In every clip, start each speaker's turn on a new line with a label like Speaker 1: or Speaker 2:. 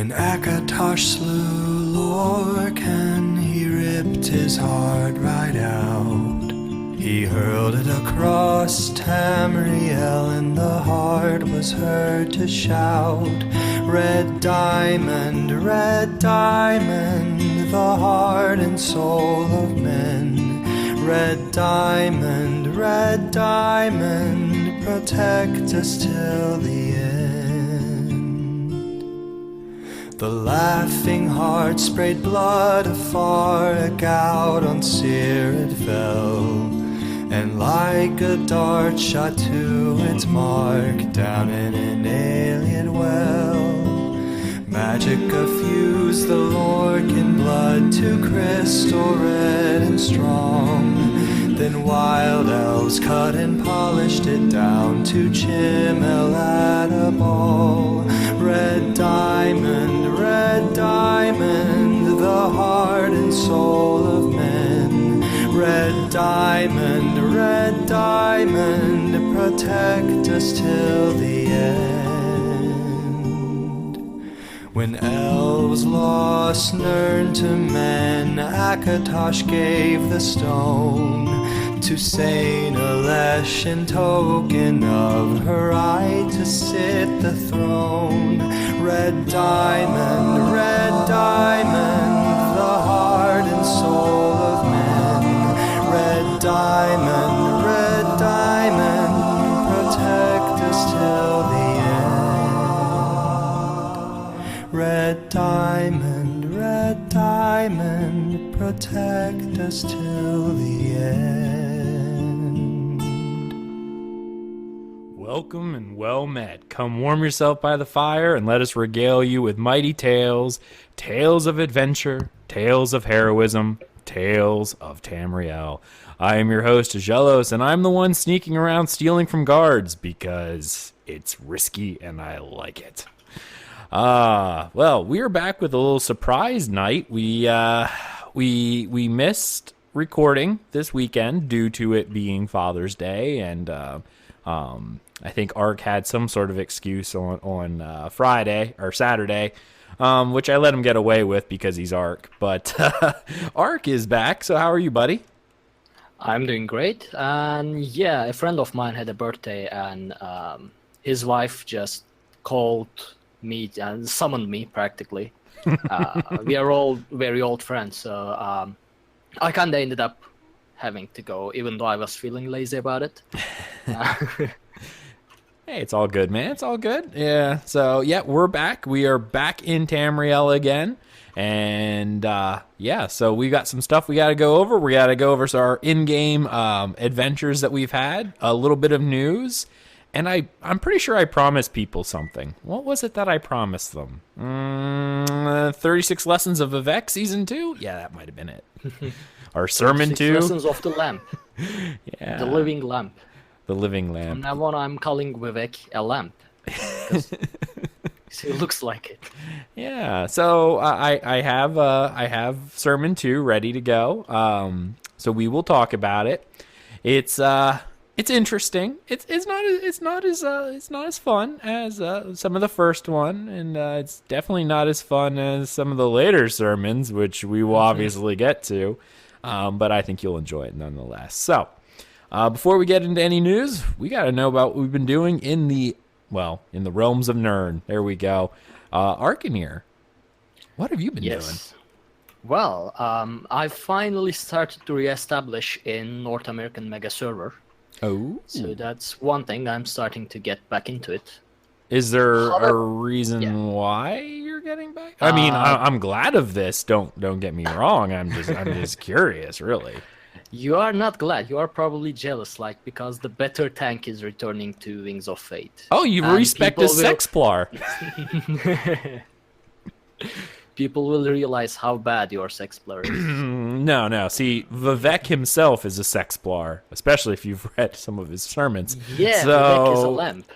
Speaker 1: When Akatosh slew Lorcan, he ripped his heart right out. He hurled it across Tamriel, and the heart was heard to shout, red diamond, the heart and soul of men. Red diamond, protect us till the end. The laughing heart sprayed blood afar, a gout on Seer it fell, and like a dart shot to its mark, down in an alien well. Magic effused the Lorcan blood to crystal red and strong. Then wild elves cut and polished it down to Chimel at a ball. Red diamond, the heart and soul of men. Red diamond, protect us till the end. When elves lost Nirn to men, Akatosh gave the stone to Saint Alesh in token of her right to sit the throne. Red diamond, the heart and soul of men. Red diamond, protect us till the end. Red diamond, protect us till the end.
Speaker 2: Welcome and well met. Come warm yourself by the fire and let us regale you with mighty tales, tales of adventure, tales of heroism, tales of Tamriel. I am your host, Aggelos, and I'm the one sneaking around stealing from guards because it's risky and I like it. Well, we are back with a little surprise night. We missed recording this weekend due to it being Father's Day, and I think Ark had some sort of excuse on Friday or Saturday, which I let him get away with because he's Ark. But Ark is back. So how are you, buddy?
Speaker 3: I'm doing great. And yeah, a friend of mine had a birthday, and his wife just called me and summoned me practically. We are all very old friends, so I kind of ended up having to go, even though I was feeling lazy about it.
Speaker 2: Hey, it's all good, man. It's all good. Yeah. So yeah, we're back. We are back in Tamriel again. And yeah, so we got some stuff we got to go over. We got to go over our in-game adventures that we've had, a little bit of news, and I'm pretty sure I promised people something. What was it that I promised them? 36 Lessons of Vivec Season 2? Yeah, that might have been it. Or Sermon 2.
Speaker 3: Lessons of the Lamp.
Speaker 2: Yeah.
Speaker 3: The living lamp.
Speaker 2: The living lamp.
Speaker 3: From now on, I'm calling Vivec a lamp. It looks like it.
Speaker 2: Yeah, so I have Sermon 2 ready to go. So we will talk about it. It's interesting. It's not as fun as some of the first one, and it's definitely not as fun as some of the later sermons, which we will obviously get to. But I think you'll enjoy it nonetheless. So before we get into any news, we got to know about what we've been doing in the realms of Nirn. There we go. Arkhaniir, what have you been doing?
Speaker 3: Well, I finally started to reestablish in North American megaserver.
Speaker 2: Oh.
Speaker 3: So that's one thing. I'm starting to get back into it.
Speaker 2: Is there a reason why you're getting back? I mean, I'm glad of this. Don't get me wrong. I'm just curious, really.
Speaker 3: You are not glad. You are probably jealous, because the better tank is returning to Wings of Fate.
Speaker 2: Oh, you respect the Sexplar.
Speaker 3: People will realize how bad your Sexplar is.
Speaker 2: No. See, Vivec himself is a Sexplar, especially if you've read some of his sermons.
Speaker 3: Yeah,
Speaker 2: so
Speaker 3: Vivec is a lamp.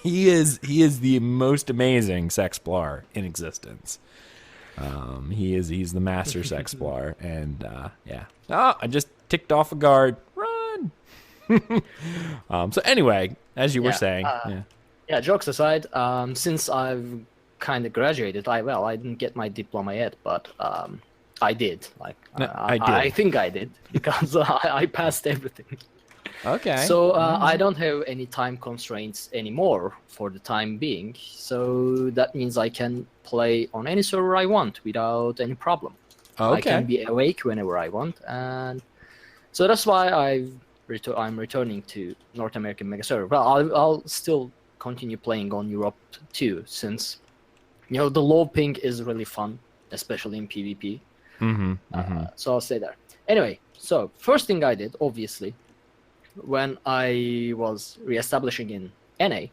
Speaker 2: He is the most amazing Sexplar in existence. He's the master Sexplar, and yeah. Oh, I just ticked off a guard. Run. So anyway, as you were saying,
Speaker 3: yeah. Jokes aside, since I've kind of graduated. I didn't get my diploma yet, but I did. Like
Speaker 2: No, I did.
Speaker 3: I think I did because I passed everything.
Speaker 2: Okay.
Speaker 3: So I don't have any time constraints anymore for the time being. So that means I can play on any server I want without any problem. I can be awake whenever I want, and so that's why I'm returning to North American megaserver. Well, I'll still continue playing on Europe too, since the low ping is really fun, especially in PvP. So I'll stay there. Anyway, so first thing I did, obviously, when I was reestablishing in NA,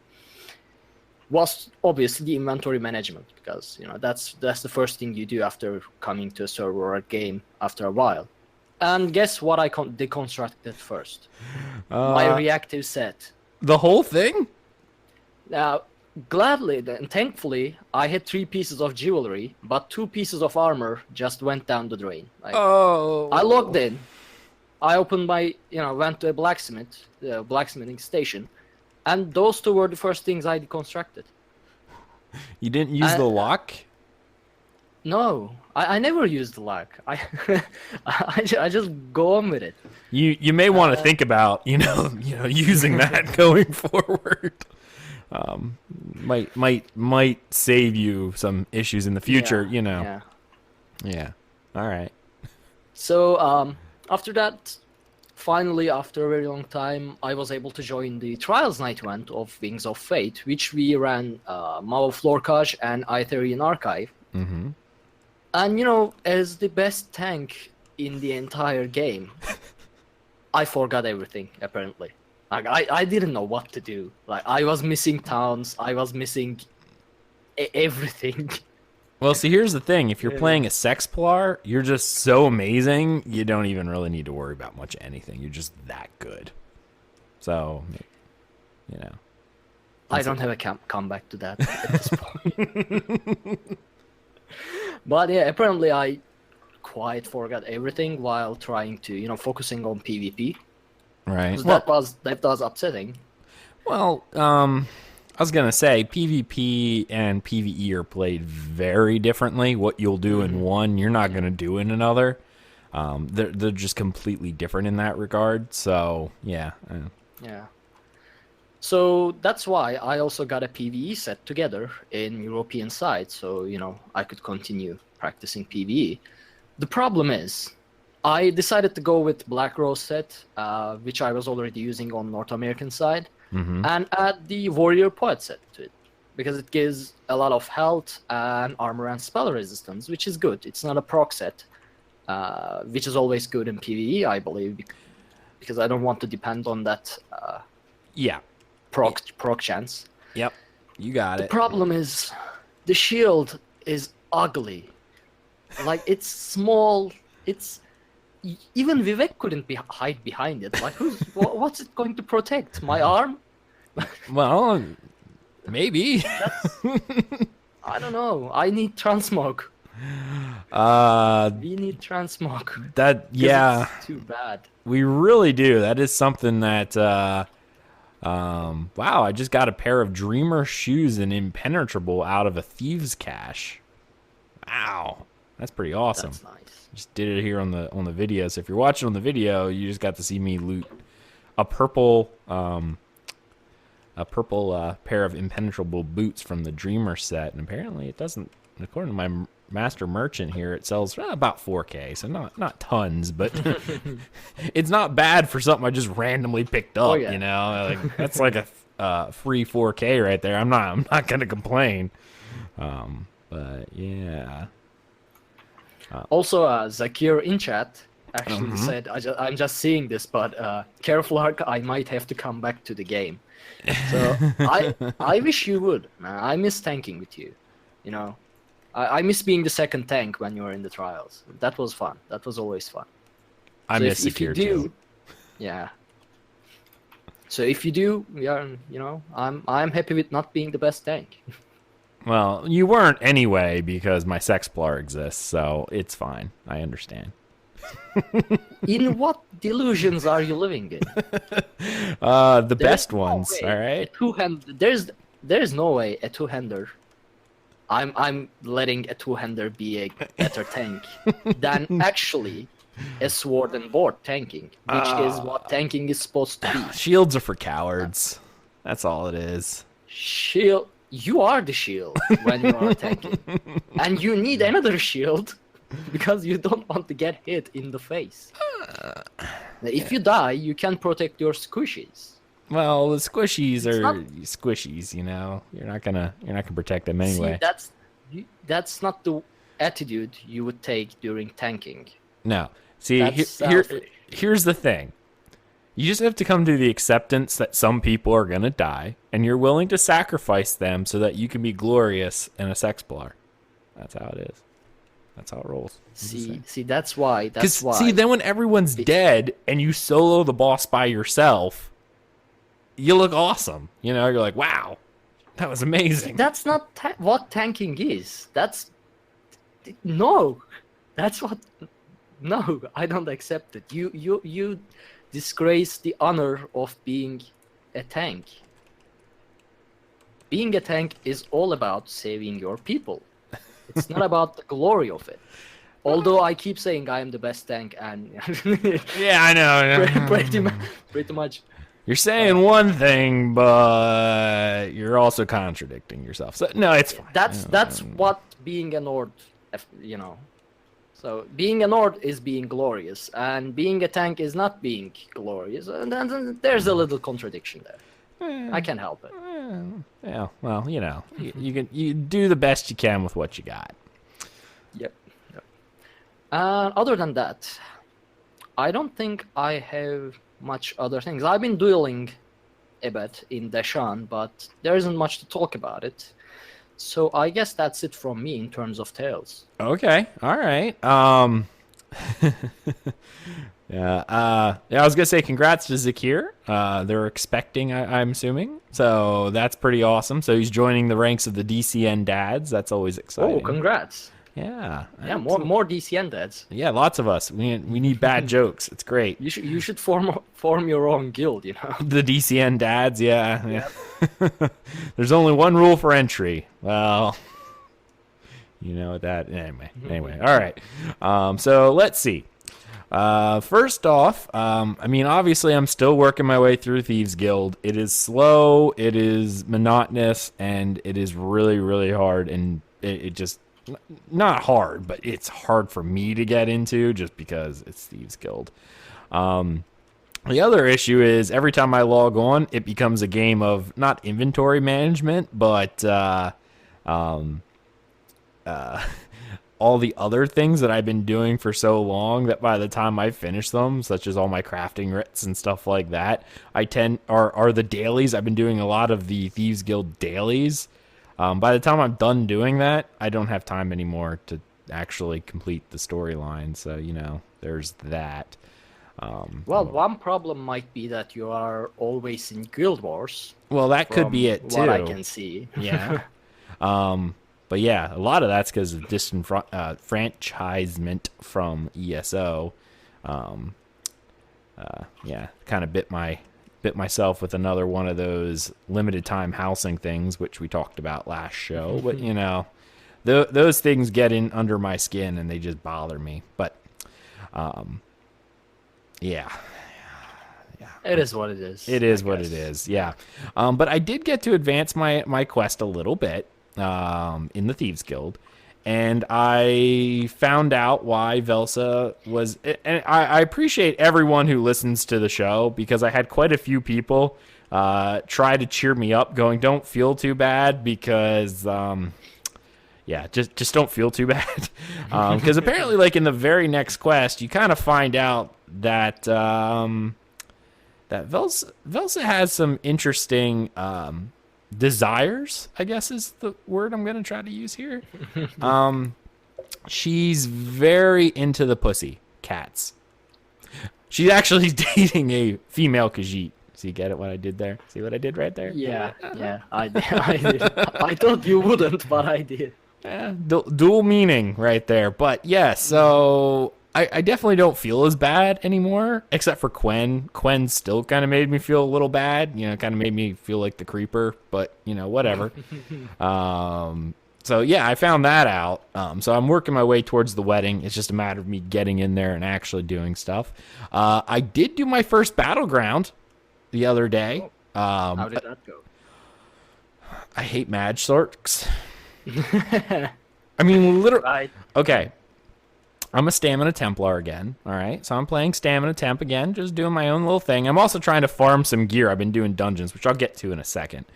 Speaker 3: was obviously the inventory management, because that's the first thing you do after coming to a server or a game after a while. And guess what I deconstructed first? My reactive set.
Speaker 2: The whole thing?
Speaker 3: Now, gladly and thankfully, I had 3 pieces of jewelry, but 2 pieces of armor just went down the drain. Like, I logged in. I opened went to a blacksmithing station, and those 2 were the first things I deconstructed.
Speaker 2: You didn't use the lock?
Speaker 3: No, I never used the lock. I just go on with it.
Speaker 2: You may want to think about using that going forward. Might save you some issues in the future. Yeah. All right.
Speaker 3: So after that, finally, after a very long time, I was able to join the Trials Night event of Wings of Fate, which we ran Mao Florkage and Itherian Archive.
Speaker 2: Mm-hmm.
Speaker 3: And as the best tank in the entire game, I forgot everything, apparently. Like, I didn't know what to do. Like, I was missing towns, I was missing everything.
Speaker 2: Well, see, here's the thing. If you're playing a Sexplar, you're just so amazing, you don't even really need to worry about much of anything. You're just that good. So,
Speaker 3: I don't have a comeback to that at this point. But yeah, apparently I quite forgot everything while trying to, focusing on PvP.
Speaker 2: Right.
Speaker 3: That was upsetting.
Speaker 2: Well, I was gonna say PvP and PvE are played very differently. What you'll do in one, you're not gonna do in another. They're just completely different in that regard. So yeah.
Speaker 3: Yeah. So that's why I also got a PvE set together in European side, so I could continue practicing PvE. The problem is, I decided to go with Black Rose set, which I was already using on North American side, and add the Warrior Poet set to it, because it gives a lot of health and armor and spell resistance, which is good. It's not a proc set, which is always good in PvE, I believe, because I don't want to depend on that. Proc chance.
Speaker 2: Yep, you got it.
Speaker 3: The problem is, the shield is ugly. Like, it's small. Even Vivec couldn't hide behind it. Like, what's it going to protect? My arm?
Speaker 2: Well, maybe.
Speaker 3: I don't know. I need transmog. We need transmog.
Speaker 2: It's
Speaker 3: too bad.
Speaker 2: We really do. That is something that. Wow, I just got a pair of Dreamer shoes and Impenetrable out of a Thieves Cache. Wow, that's pretty awesome.
Speaker 3: That's nice.
Speaker 2: Just did it here on the video. So if you're watching on the video, you just got to see me loot a purple pair of Impenetrable boots from the Dreamer set, and apparently it doesn't. According to my master merchant here, it sells about 4K, so not tons, but it's not bad for something I just randomly picked up. Like, that's like a free 4K right there. I'm not gonna complain. But yeah.
Speaker 3: Also, Zakir in chat actually said, I'm just seeing this, but careful, Ark, I might have to come back to the game. So I wish you would. I miss tanking with you. I miss being the second tank when you were in the trials. That was fun. That was always fun.
Speaker 2: I miss
Speaker 3: if you do,
Speaker 2: too.
Speaker 3: Yeah. So if you do, I'm happy with not being the best tank.
Speaker 2: Well, you weren't anyway because my Sexplar exists, so it's fine. I understand.
Speaker 3: In what delusions are you living in?
Speaker 2: The best ones, all right?
Speaker 3: There's no way a two-hander I'm letting a two-hander be a better tank than actually a sword and board tanking, which is what tanking is supposed to be.
Speaker 2: Shields are for cowards. That's all it is.
Speaker 3: Shield, you are the shield when you are tanking, and you need another shield because you don't want to get hit in the face. If you die, you can protect your squishies.
Speaker 2: Well, the squishies
Speaker 3: It's
Speaker 2: are
Speaker 3: not-
Speaker 2: squishies, you know. You're not gonna protect them anyway.
Speaker 3: See, that's not the attitude you would take during tanking.
Speaker 2: No. See,
Speaker 3: That's
Speaker 2: here's the thing. You just have to come to the acceptance that some people are gonna die, and you're willing to sacrifice them so that you can be glorious in a sexplar. That's how it is. That's how it rolls.
Speaker 3: See, that's why.
Speaker 2: Because see, then when everyone's dead and you solo the boss by yourself, you look awesome. You know, you're like, wow, that was amazing.
Speaker 3: That's not what tanking is. No, that's what. No, I don't accept it. You disgrace the honor of being a tank. Being a tank is all about saving your people. It's not about the glory of it. Although I keep saying I am the best tank, and
Speaker 2: Yeah, I know.
Speaker 3: pretty much.
Speaker 2: You're saying one thing, but you're also contradicting yourself. So no, it's fine.
Speaker 3: That's what being a Nord, you know. So being a Nord is being glorious, and being a tank is not being glorious. And then there's a little contradiction there. I can't help it.
Speaker 2: Yeah, well, you know, you do the best you can with what you got.
Speaker 3: Yep. Other than that, I don't think I have much other things. I've been dueling a bit in Deshan, but there isn't much to talk about it. So I guess that's it from me in terms of tales.
Speaker 2: Okay, all right. Yeah, I was gonna say congrats to Zakir. They're expecting, I'm assuming. So that's pretty awesome. So he's joining the ranks of the DCN dads. That's always exciting.
Speaker 3: Oh, congrats!
Speaker 2: Yeah.
Speaker 3: Yeah, more DCN dads.
Speaker 2: Yeah, lots of us. We need bad jokes. It's great.
Speaker 3: You should form your own guild. You know.
Speaker 2: The DCN dads. Yeah. There's only one rule for entry. Well, you know that. Anyway. All right. So let's see. First off, I mean, obviously I'm still working my way through Thieves Guild. It is slow, it is monotonous, and it is really, really hard, and it just, not hard, but it's hard for me to get into just because it's Thieves Guild. The other issue is every time I log on, it becomes a game of not inventory management, but, all the other things that I've been doing for so long that by the time I finish them, such as all my crafting writs and stuff like that, are the dailies. I've been doing a lot of the Thieves Guild dailies. By the time I'm done doing that, I don't have time anymore to actually complete the storyline. So, you know, there's that.
Speaker 3: Well, one problem might be that you are always in Guild Wars.
Speaker 2: Well, that could be it too.
Speaker 3: What I can see.
Speaker 2: Yeah. But yeah, a lot of that's because of disenfranchisement from ESO. Yeah, kind of bit myself with another one of those limited time housing things, which we talked about last show. But you know, those things get in under my skin and they just bother me. But yeah.
Speaker 3: It is what it is.
Speaker 2: It is what it is. Yeah. But I did get to advance my quest a little bit. In the Thieves Guild, and I found out why Velsa was, and I appreciate everyone who listens to the show, because I had quite a few people try to cheer me up going, don't feel too bad, because yeah, just don't feel too bad, because apparently like in the very next quest you kind of find out that that Velsa has some interesting desires, I guess is the word I'm going to try to use here. She's very into the pussy cats. She's actually dating a female Khajiit. So you get it what I did there? See what I did right there?
Speaker 3: Yeah, I did. I thought you wouldn't, but I did.
Speaker 2: Yeah, dual meaning right there. But yeah, so I definitely don't feel as bad anymore, except for Quen. Quen still kind of made me feel a little bad, you know, kind of made me feel like the creeper, but, you know, whatever. So yeah, I found that out. So I'm working my way towards the wedding. It's just a matter of me getting in there and actually doing stuff. I did do my first battleground the other day.
Speaker 3: How did that go?
Speaker 2: I hate Mage Sorks. I mean, literally.
Speaker 3: Right.
Speaker 2: Okay. I'm a Stamina Templar again. All right. So I'm playing Stamina Temp again, just doing my own little thing. I'm also trying to farm some gear. I've been doing dungeons, which I'll get to in a second.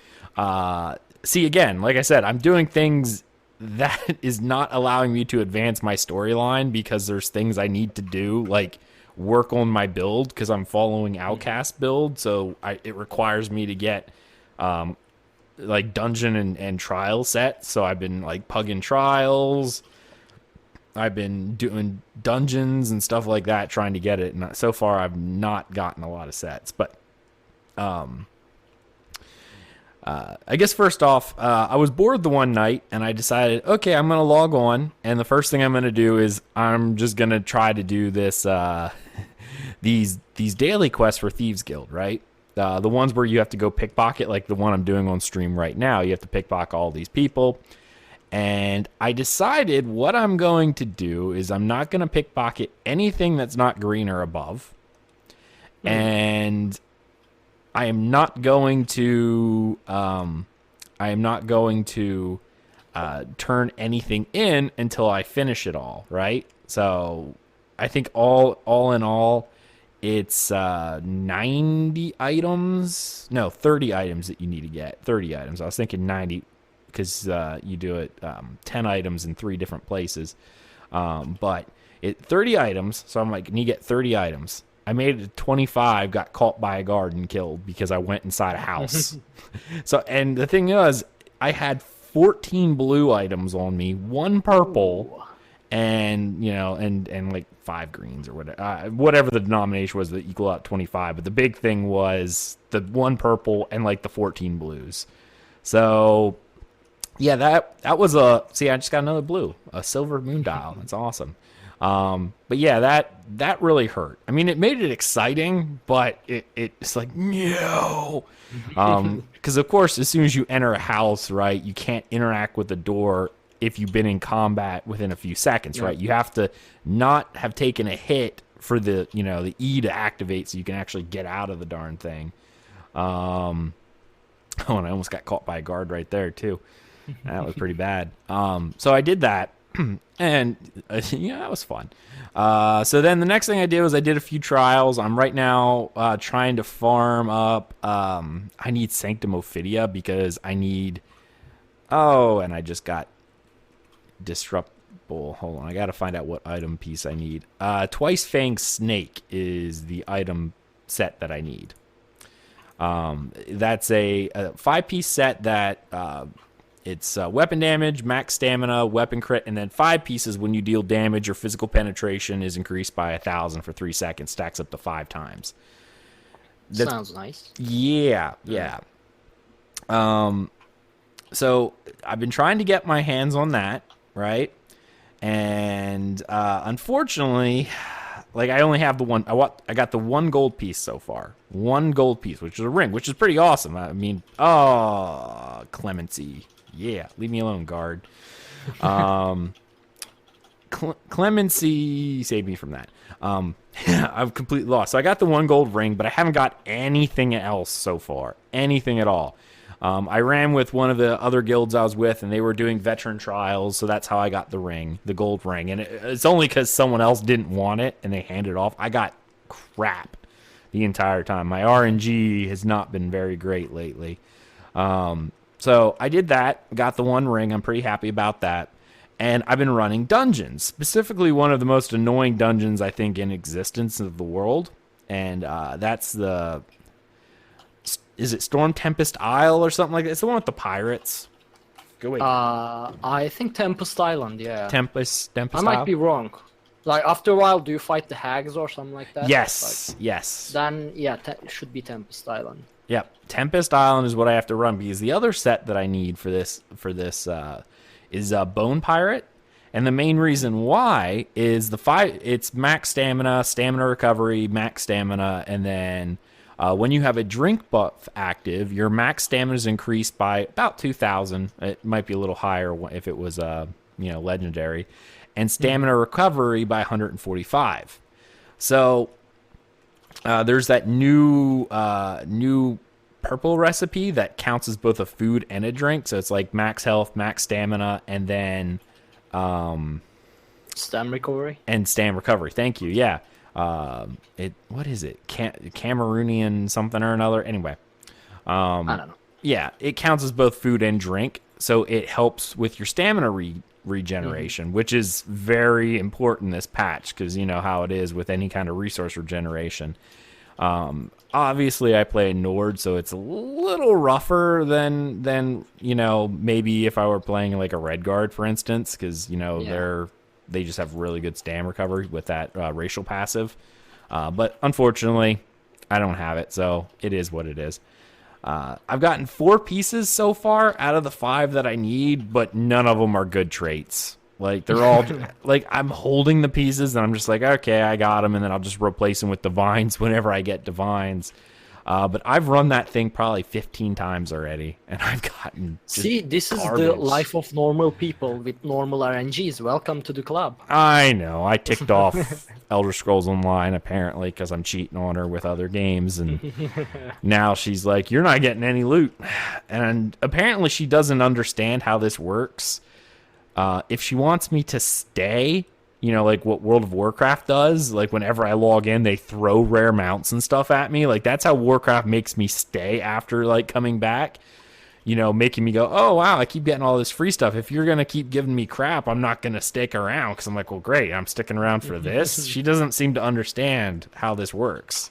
Speaker 2: See, again, like I said, I'm doing things that is not allowing me to advance my storyline because there's things I need to do, like work on my build because I'm following Outcast build. So it requires me to get like dungeon and trial set. So I've been like pugging trials. I've been doing dungeons and stuff like that, trying to get it. And so far, I've not gotten a lot of sets. But I guess first off, I was bored the one night, and I decided, okay, I'm going to log on. And the first thing I'm going to do is I'm just going to try to do this these daily quests for Thieves Guild, right? The ones where you have to go pickpocket, like the one I'm doing on stream right now. You have to pickpocket all these people. And I decided what I'm going to do is I'm not going to pickpocket anything that's not green or above. And I am not going to turn anything in until I finish it all, right? So I think all in all, it's 90 items. No, 30 items that you need to get. 30 items. I was thinking 90 because you do it 10 items in 3 different places. But 30 items, so I'm like, you need to get 30 items. I made it to 25, got caught by a guard and killed because I went inside a house. So, and the thing is, I had 14 blue items on me, 1 purple, and and like 5 greens or whatever the denomination was that equal out 25. But the big thing was the 1 purple and like the 14 blues. So yeah, that was I just got another blue, a silver moon dial. That's awesome. But yeah, that really hurt. I mean, it made it exciting, but it's like, no. Because of course, as soon as you enter a house, right, you can't interact with the door if you've been in combat within a few seconds, right? You have to not have taken a hit for the E to activate so you can actually get out of the darn thing. And I almost got caught by a guard right there too. That was pretty bad. So I did that. And that was fun. So then the next thing I did was I did a few trials. I'm right now trying to farm up. I need Sanctum Ophidia because I need. Oh, and I just got Disruptable. Hold on, I got to find out what item piece I need. Twice Fanged Snake is the item set that I need. That's a 5-piece set that. It's weapon damage, max stamina, weapon crit, and then 5 pieces when you deal damage or physical penetration is increased by 1,000 for 3 seconds, stacks up to 5 times.
Speaker 3: Sounds nice.
Speaker 2: Yeah. So I've been trying to get my hands on that, right? And unfortunately, like I only have the one. I got the 1 gold piece so far. 1 gold piece, which is a ring, which is pretty awesome. I mean, clemency. Yeah, leave me alone, guard. Clemency saved me from that. I've completely lost. So I got the 1 gold ring, but I haven't got anything else so far. Anything at all. I ran with one of the other guilds I was with, and they were doing veteran trials, so that's how I got the ring, the gold ring. And it's only because someone else didn't want it, and they handed it off. I got crap the entire time. My RNG has not been very great lately. So I did that, got the 1 ring. I'm pretty happy about that. And I've been running dungeons, specifically one of the most annoying dungeons, I think, in existence of the world. And that's is it Storm Tempest Isle or something like that? It's the one with the pirates. Go wait.
Speaker 3: I think Tempest Island, yeah.
Speaker 2: Tempest
Speaker 3: I might be wrong. Like, after a while, do you fight the hags or something like that?
Speaker 2: Yes,
Speaker 3: like,
Speaker 2: yes.
Speaker 3: Then, yeah, it should be Tempest Island.
Speaker 2: Yep, Tempest Island is what I have to run because the other set that I need for this is Bone Pirate, and the main reason why is it's max stamina, stamina recovery, max stamina, and then When you have a drink buff active, your max stamina is increased by about 2,000. It might be a little higher if it was legendary, and stamina recovery by 145. So there's that new purple recipe that counts as both a food and a drink. So it's like max health, max stamina, and then
Speaker 3: Stam recovery.
Speaker 2: And stam recovery. Thank you. Yeah. What is it? Cameroonian something or another. Anyway.
Speaker 3: I don't know.
Speaker 2: Yeah, it counts as both food and drink, so it helps with your stamina regeneration, which is very important this patch, because you know how it is with any kind of resource regeneration. Obviously, I play Nord, so it's a little rougher than maybe if I were playing like a Red Guard, for instance, because they just have really good stam recovery with that racial passive. But unfortunately, I don't have it, so it is what it is. I've gotten 4 pieces so far out of the 5 that I need, but none of them are good traits. Like, they're all like, I'm holding the pieces and I'm just like, okay, I got them, and then I'll just replace them with divines whenever I get divines. But I've run that thing probably 15 times already, and I've gotten
Speaker 3: this
Speaker 2: garbage.
Speaker 3: is the life of normal people with normal RNGs. Welcome to the club.
Speaker 2: I know. I ticked off Elder Scrolls Online, apparently, because I'm cheating on her with other games, and now she's like, you're not getting any loot. And apparently she doesn't understand how this works. If she wants me to stay, like what World of Warcraft does, like whenever I log in, they throw rare mounts and stuff at me. Like, that's how Warcraft makes me stay after, like, coming back, making me go, oh, wow, I keep getting all this free stuff. If you're going to keep giving me crap, I'm not going to stick around, because I'm like, well, great, I'm sticking around for this. She doesn't seem to understand how this works.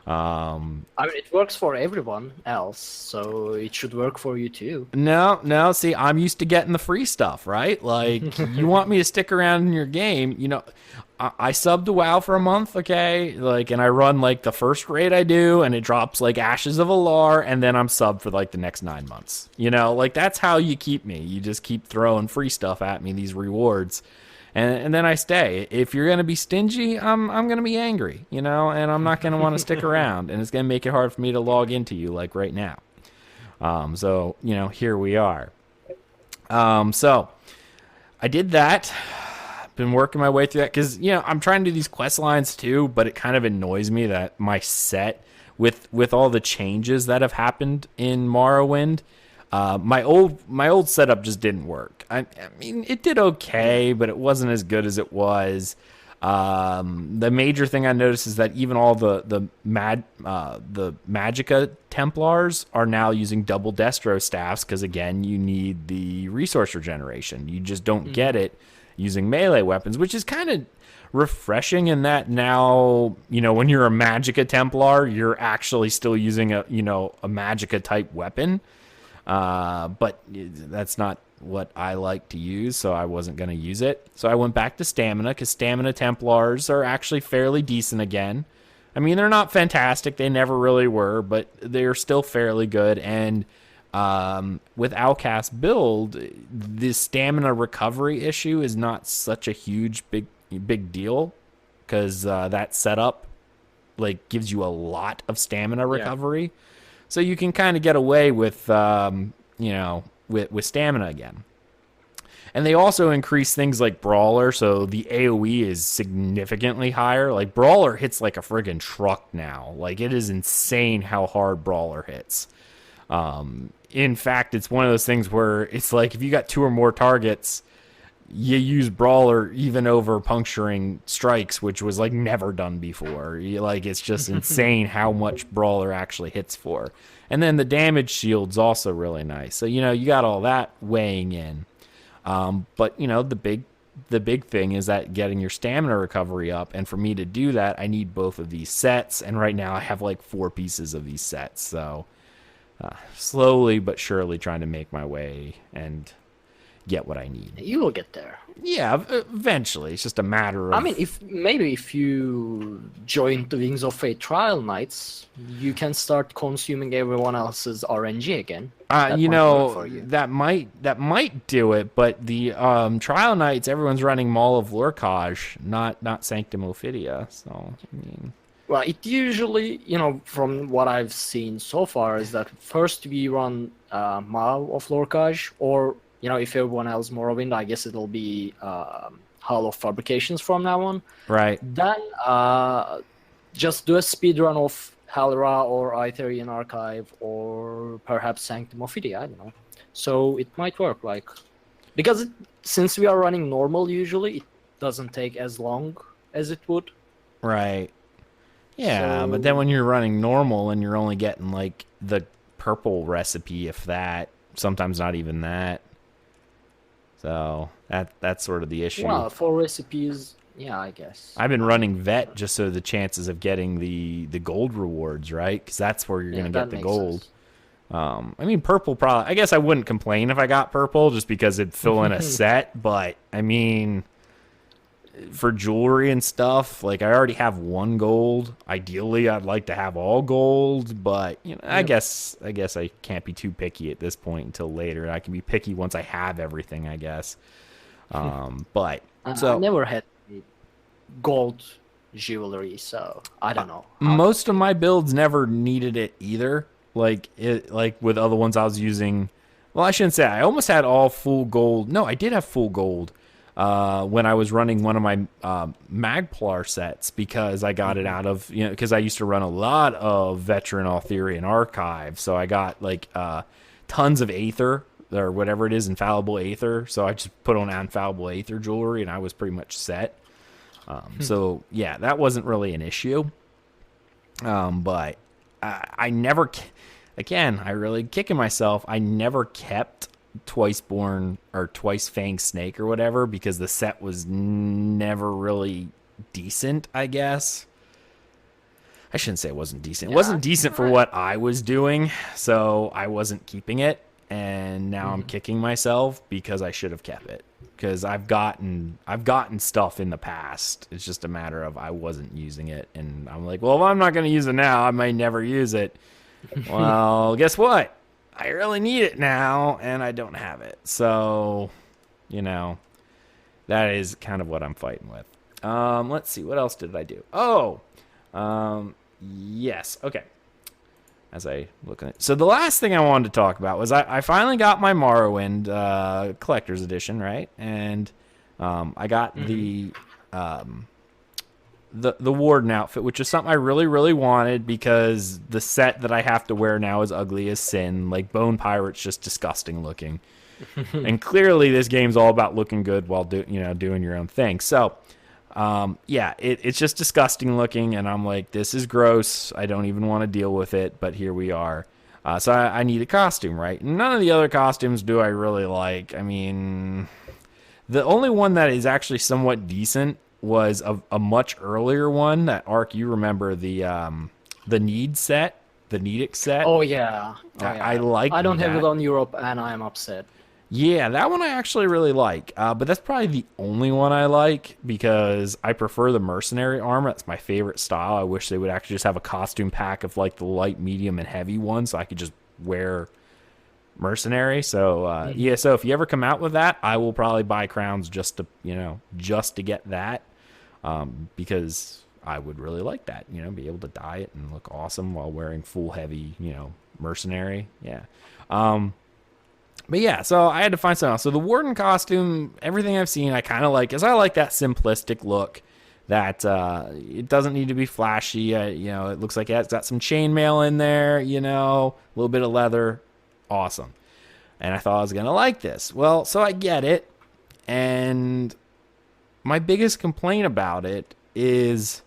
Speaker 3: I mean, it works for everyone else, so it should work for you too.
Speaker 2: No. See, I'm used to getting the free stuff, right? Like, you want me to stick around in your game, I subbed to WoW for a month, okay? Like, and I run, like, the first raid I do, and it drops, like, Ashes of Alar, and then I'm subbed for, like, the next 9 months. Like, that's how you keep me. You just keep throwing free stuff at me, these rewards. And then I stay. If you're going to be stingy, I'm going to be angry, and I'm not going to want to stick around. And it's going to make it hard for me to log into you, like right now. So, here we are. So I did that. Been working my way through that because, I'm trying to do these quest lines too, but it kind of annoys me that my set, with all the changes that have happened in Morrowind, my old setup just didn't work. I mean, it did okay, but it wasn't as good as it was. The major thing I noticed is that even all the Magicka Templars are now using double Destro staffs because, again, you need the resource regeneration. You just don't get it using melee weapons, which is kind of refreshing in that now, when you're a Magicka Templar, you're actually still using a Magicka type weapon. But that's not what I like to use, so I wasn't going to use it. So I went back to Stamina, because Stamina Templars are actually fairly decent again. I mean, they're not fantastic. They never really were, but they're still fairly good. And with Outcast build, the stamina recovery issue is not such a huge, big deal, because that setup gives you a lot of stamina recovery. Yeah. So you can kind of get away with, with stamina again. And they also increase things like Brawler, so the AoE is significantly higher. Like, Brawler hits like a friggin' truck now. Like, it is insane how hard Brawler hits. In fact, it's one of those things where it's like, if you got 2 or more targets, you use Brawler even over puncturing strikes, which was like never done before. It's just insane how much Brawler actually hits for. And then the damage shield's also really nice. So, you got all that weighing in. But, the big thing is that getting your stamina recovery up. And for me to do that, I need both of these sets. And right now I have 4 pieces of these sets. So slowly but surely trying to make my way and get what I need.
Speaker 3: You will get there.
Speaker 2: Yeah, eventually. It's just a matter of...
Speaker 3: I mean, if you join the Wings of Fate trial nights, you can start consuming everyone else's RNG again.
Speaker 2: That might do it, but the trial nights, everyone's running Maul of Lurkaj, not Sanctum Ophidia. So, I mean...
Speaker 3: Well, it usually, from what I've seen so far, is that first we run Mao of Lorcage, or, if everyone else Morrowind, I guess it'll be Hall of Fabrications from now on.
Speaker 2: Right.
Speaker 3: Then just do a speedrun of Halra or Itherian Archive or perhaps Sanctum of Fide, I don't know. So it might work, because since we are running normal usually, it doesn't take as long as it would.
Speaker 2: Right. Yeah,
Speaker 3: So-
Speaker 2: but then when you're running normal and you're only getting like the purple recipe, if that, sometimes not even that. So that's sort of the issue.
Speaker 3: Well, 4 recipes, yeah, I guess.
Speaker 2: I've been running vet just so the chances of getting the gold rewards, right? Because that's where you're
Speaker 3: Yeah,
Speaker 2: going to
Speaker 3: that
Speaker 2: get the
Speaker 3: makes
Speaker 2: gold.
Speaker 3: sense.
Speaker 2: I mean, purple probably. I guess I wouldn't complain if I got purple just because it'd fill in a set. But I mean, for jewelry and stuff, like I already have 1 gold. Ideally, I'd like to have all gold, but I guess I can't be too picky at this point until later. I can be picky once I have everything, I guess. But
Speaker 3: I
Speaker 2: so
Speaker 3: never had gold jewelry, so I don't know.
Speaker 2: most of my builds never needed it either. Like with other ones I was using. Well, I shouldn't say I almost had all full gold. No, I did have full gold when I was running one of my Magplar sets because I got it out of because I used to run a lot of Veteran Arthurian Archive, so I got like tons of Aether or whatever it is, infallible Aether. So I just put on infallible Aether jewelry and I was pretty much set. So yeah, that wasn't really an issue. But I never, again, I really kicking myself. I never kept Twiceborn or Twice Fanged Snake or whatever because the set was never really decent, I guess. I shouldn't say it wasn't decent. It wasn't decent for what I was doing, so I wasn't keeping it. And now I'm kicking myself because I should have kept it. Because I've gotten stuff in the past. It's just a matter of I wasn't using it, and I'm like, well, if I'm not going to use it now, I may never use it. Well, guess what? I really need it now, and I don't have it. So, that is kind of what I'm fighting with. Let's see, what else did I do? Oh, yes, okay. As I look at it. So the last thing I wanted to talk about was I finally got my Morrowind collector's edition, right? And I got the Warden outfit, which is something I really, really wanted because the set that I have to wear now is ugly as sin. Like Bone Pirate's just disgusting looking. And clearly this game's all about looking good while doing your own thing. So it's just disgusting looking, and I'm like, this is gross. I don't even want to deal with it, but here we are. So I need a costume, right? None of the other costumes do I really like. I mean, the only one that is actually somewhat decent was a much earlier one that you remember the Need set, the Needic set.
Speaker 3: Oh yeah.
Speaker 2: I like.
Speaker 3: I don't
Speaker 2: that.
Speaker 3: have it on Europe, and I am upset.
Speaker 2: Yeah, that one I actually really like, but that's probably the only one I like because I prefer the mercenary armor. That's my favorite style. I wish they would actually just have a costume pack of like the light, medium, and heavy one, so I could just wear mercenary. So so if you ever come out with that, I will probably buy crowns just to get that, because I would really like that. Be able to dye it and look awesome while wearing full heavy, mercenary. Yeah. But yeah, so I had to find something else. So the Warden costume, everything I've seen, I kind of like, because I like that simplistic look that it doesn't need to be flashy. It looks like it's got some chainmail in there, a little bit of leather. Awesome. And I thought I was going to like this. Well, so I get it. And my biggest complaint about it is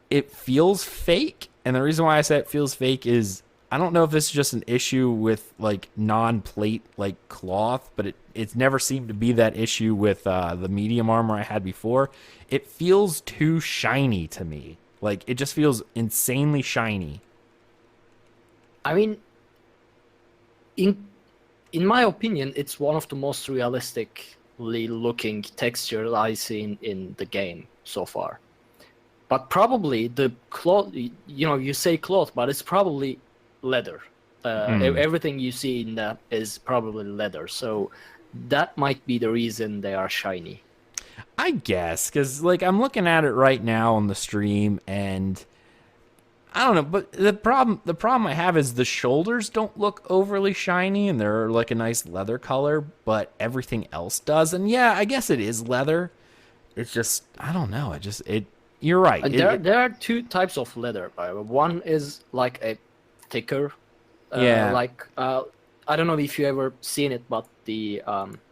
Speaker 2: it feels fake. And the reason why I say it feels fake is I don't know if this is just an issue with like non-plate like cloth, but it's never seemed to be that issue with the medium armor I had before. It feels too shiny to me. Like it just feels insanely shiny.
Speaker 3: I mean, in my opinion, it's one of the most realistically looking textures I've seen in the game so far. But probably the cloth, you say cloth, but it's probably leather. Everything you see in that is probably leather, so that might be the reason they are shiny.
Speaker 2: I guess, because like I'm looking at it right now on the stream, and I don't know, but the problem I have is the shoulders don't look overly shiny, and they're like a nice leather color, but everything else does. And yeah, I guess it is leather. It's just I don't know. You're right.
Speaker 3: There are two types of leather. By the way. One is like a thicker,
Speaker 2: Yeah.
Speaker 3: I don't know if you ever seen it, but the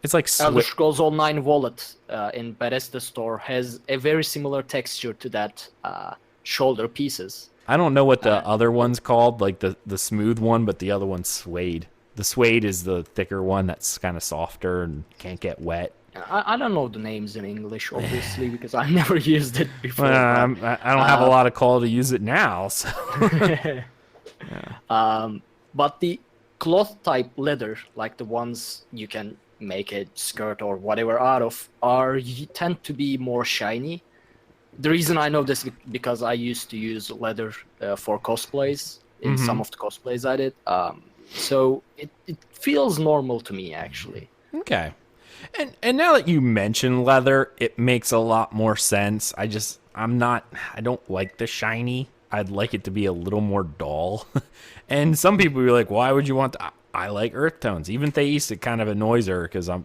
Speaker 2: It's like
Speaker 3: Elder Scrolls Online wallet in Bethesda store has a very similar texture to that shoulder pieces.
Speaker 2: I don't know what the other one's called, like the smooth one, but the other one's suede. The suede is the thicker one that's kind of softer and can't get wet.
Speaker 3: I don't know the names in English, obviously, because I never used it before.
Speaker 2: I don't have a lot of call to use it now. So.
Speaker 3: But the cloth type leather, like the ones you can make a skirt or whatever out of, tend to be more shiny. The reason I know this because I used to use leather for cosplays in some of the cosplays I did. So it feels normal to me, actually.
Speaker 2: Okay. And now that you mention leather, it makes a lot more sense. I don't like the shiny. I'd like it to be a little more dull. And some people are like, why would you want I like earth tones. Even Thais, it kind of annoys her because I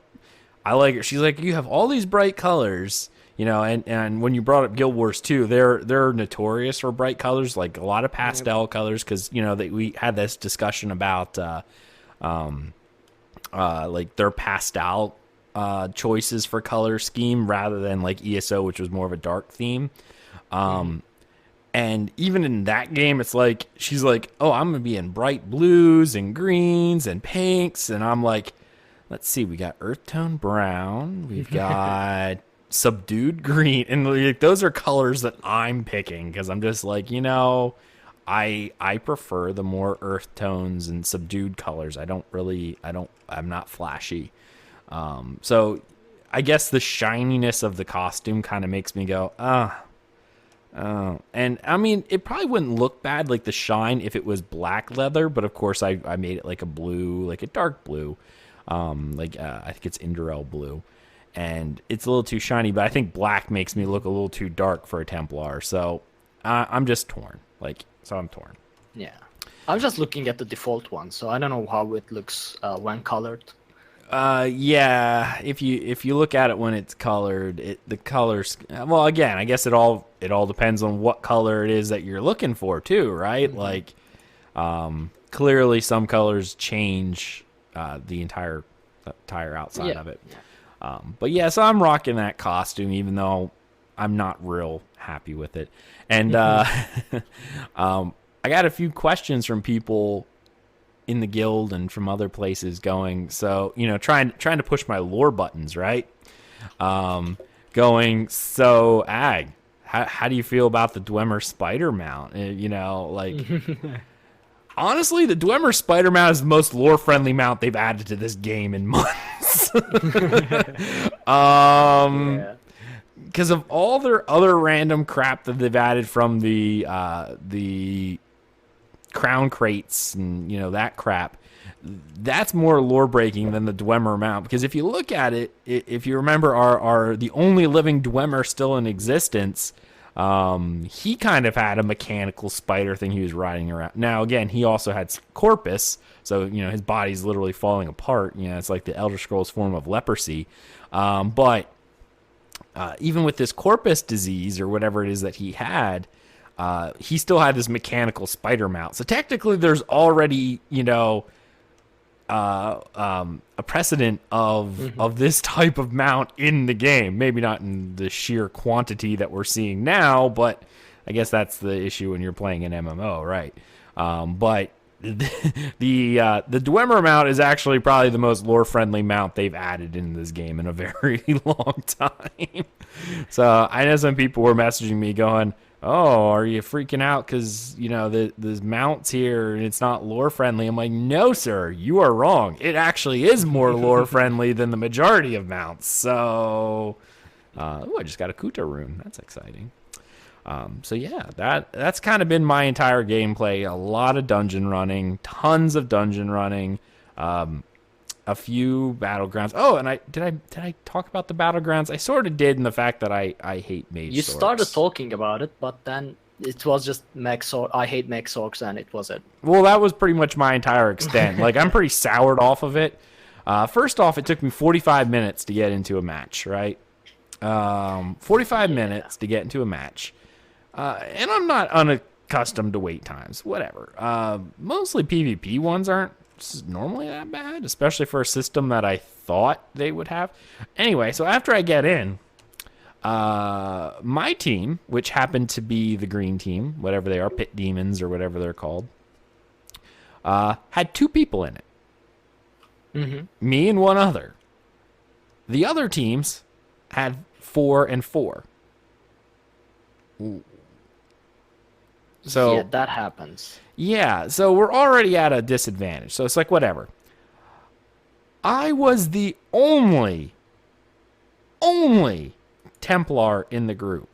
Speaker 2: like it. She's like, you have all these bright colors, and when you brought up Guild Wars 2, they're notorious for bright colors, like a lot of pastel colors, because we had this discussion about like their pastel choices for color scheme rather than like ESO, which was more of a dark theme. And even in that game, it's like, she's like, oh, I'm going to be in bright blues and greens and pinks. And I'm like, let's see, we got earth tone brown. We've got subdued green. And like, those are colors that I'm picking because I'm just like, I prefer the more earth tones and subdued colors. I'm not flashy. So I guess the shininess of the costume kind of makes me go, Oh, and I mean, it probably wouldn't look bad like the shine if it was black leather, but of course I made it like a blue, like a dark blue, I think it's Indorel blue, and it's a little too shiny, but I think black makes me look a little too dark for a Templar, so I'm just torn, I'm torn.
Speaker 3: Yeah, I'm just looking at the default one, so I don't know how it looks when colored.
Speaker 2: Yeah, if you look at it when it's colored, the colors, well, again, I guess it all depends on what color it is that you're looking for too, right? Like, clearly some colors change the entire outside of it. But yeah, so I'm rocking that costume even though I'm not real happy with it. And I got a few questions from people in the guild and from other places going, so trying to push my lore buttons, right? Going, so Ag, how do you feel about the Dwemer spider mount? Honestly, the Dwemer spider mount is the most lore friendly mount they've added to this game in months. Because of all their other random crap that they've added from the crown crates and that crap, that's more lore breaking than the Dwemer mount, because if you look at it, if you remember our the only living Dwemer still in existence, he kind of had a mechanical spider thing he was riding around. Now again, he also had corpus, so his body's literally falling apart. It's like the Elder Scrolls form of leprosy. But even with this corpus disease or whatever it is that he had, he still had this mechanical spider mount. So technically there's already, a precedent of this type of mount in the game. Maybe not in the sheer quantity that we're seeing now, but I guess that's the issue when you're playing an MMO, right? But the Dwemer mount is actually probably the most lore-friendly mount they've added in this game in a very long time. So I know some people were messaging me going, oh, are you freaking out because, the mounts here and it's not lore friendly? I'm like, no, sir, you are wrong. It actually is more lore friendly than the majority of mounts. So, I just got a Kuta rune. That's exciting. So yeah, that's kind of been my entire gameplay. A lot of dungeon running, tons of dungeon running. a few battlegrounds. Oh, and did I talk about the battlegrounds? I sort of did in the fact that I hate mage
Speaker 3: You
Speaker 2: sorks.
Speaker 3: started talking about it, but then it was just I hate mech sorks, and it was it.
Speaker 2: Well, that was pretty much my entire extent. Like, I'm pretty soured off of it. First off, it took me 45 minutes to get into a match, right? 45 minutes to get into a match. And I'm not unaccustomed to wait times. Whatever. Mostly PvP ones aren't normally that bad, especially for a system that I thought they would have. Anyway, so after I get in, my team, which happened to be the green team, whatever they are, pit demons or whatever they're called, had 2 people in it.
Speaker 3: Mm-hmm.
Speaker 2: Me and one other. The other teams had 4 and 4. So
Speaker 3: yeah, that happens.
Speaker 2: yeah, so we're already at a disadvantage. So it's like, whatever. I was the only Templar in the group.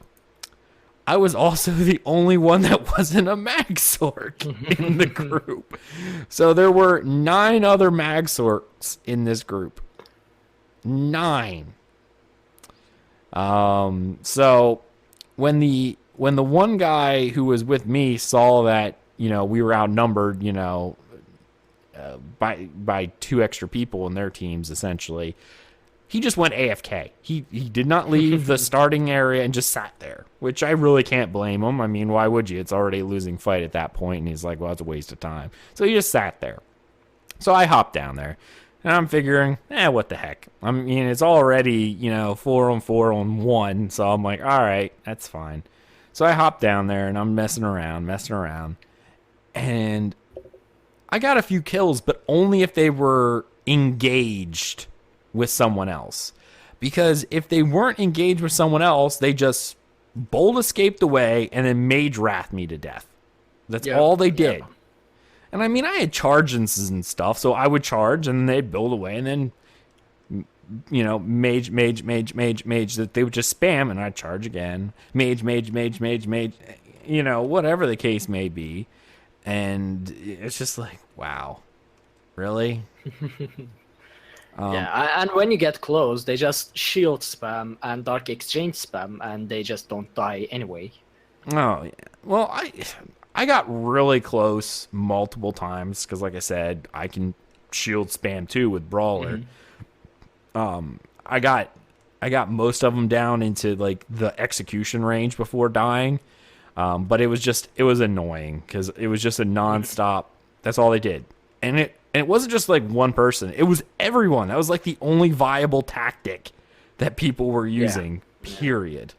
Speaker 2: I was also the only one that wasn't a Magsork in the group. So there were 9 other Magsorks in this group. 9. So when the one guy who was with me saw that, you know, we were outnumbered, you know, by 2 extra people in their teams, essentially, he just went AFK. He did not leave the starting area and just sat there, which I really can't blame him. I mean, why would you? It's already a losing fight at that point, and he's like, well, it's a waste of time. So he just sat there. So I hopped down there, and I'm figuring, what the heck? I mean, it's already, you know, 4 on 4 on 1, so I'm like, all right, that's fine. So I hopped down there, and I'm messing around, and I got a few kills, but only if they were engaged with someone else. Because if they weren't engaged with someone else, they just bold escaped away and then mage wrath me to death. That's all they did. Yep. And I mean, I had charges and stuff, so I would charge and they'd build away, and then, you know, mage, that they would just spam, and I'd charge again. Mage, you know, whatever the case may be. And it's just like, wow, really?
Speaker 3: Yeah, and when you get close, they just shield spam and dark exchange spam, and they just don't die anyway.
Speaker 2: Oh, yeah. Well, I got really close multiple times because, like I said, I can shield spam too with Brawler. Mm-hmm. I got most of them down into like the execution range before dying, but it was annoying because it was just a nonstop. That's all they did, and it wasn't just like one person. It was everyone. That was like the only viable tactic that people were using, period.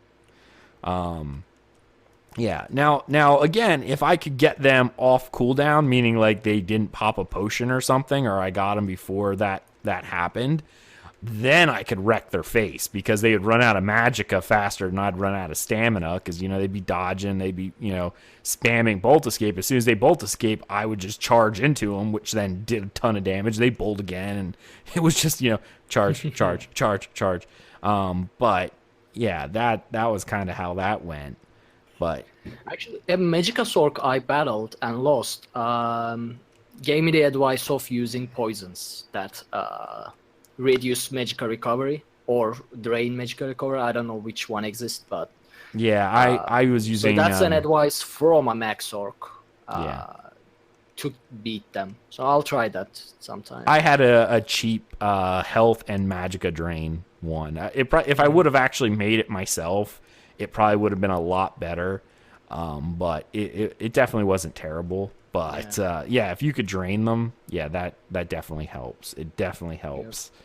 Speaker 2: Yeah. Now again, if I could get them off cooldown, meaning like they didn't pop a potion or something, or I got them before that happened, then I could wreck their face because they would run out of magicka faster than I'd run out of stamina because, you know, they'd be dodging, they'd be, you know, spamming bolt escape. As soon as they bolt escape, I would just charge into them, which then did a ton of damage. They bolt again, and it was just, you know, charge. But yeah, that was kind of how that went. But
Speaker 3: actually, a Magicka Sork I battled and lost gave me the advice of using poisons that reduce Magicka recovery or drain Magicka recovery. I don't know which one exists, but
Speaker 2: yeah, I was using.
Speaker 3: So that's an advice from a Max Sork to beat them. So I'll try that sometime.
Speaker 2: I had a cheap health and Magicka drain one. If I would have actually made it myself, it probably would have been a lot better. But it definitely wasn't terrible. But yeah, if you could drain them, yeah, that definitely helps. It definitely helps. Yep.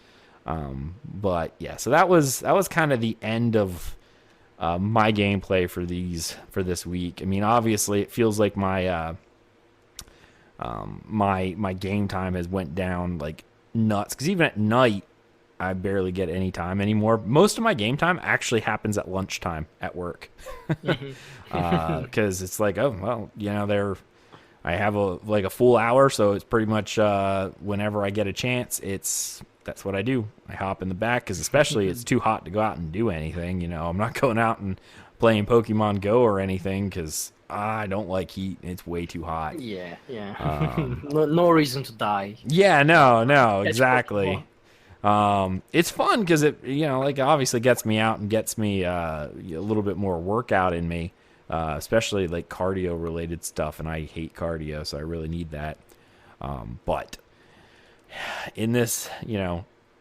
Speaker 2: But yeah, so that was kind of the end of my gameplay for this week. I mean, obviously, it feels like my my game time has went down like nuts because even at night, I barely get any time anymore. Most of my game time actually happens at lunchtime at work. Because it's like, oh, well, you know, I have a full hour, so it's pretty much whenever I get a chance, that's what I do. I hop in the back because especially it's too hot to go out and do anything. You know, I'm not going out and playing Pokemon Go or anything because I don't like heat. It's way too hot.
Speaker 3: Yeah. No reason to die.
Speaker 2: Yeah, no,
Speaker 3: Catch
Speaker 2: exactly. It's fun because it, like obviously gets me out and gets me a little bit more workout in me, especially like cardio related stuff. And I hate cardio, so I really need that. But in this,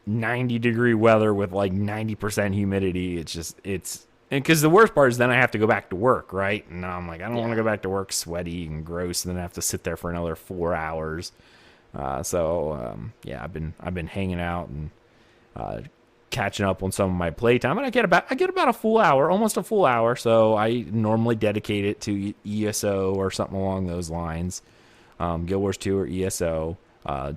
Speaker 2: 90-degree weather with like 90% humidity, it's because the worst part is then I have to go back to work, right? And I'm like, I don't want to go back to work sweaty and gross, and then I have to sit there for another 4 hours. I've been hanging out and catching up on some of my playtime, and I get about a full hour, almost a full hour. So I normally dedicate it to ESO or something along those lines, Guild Wars 2 or ESO.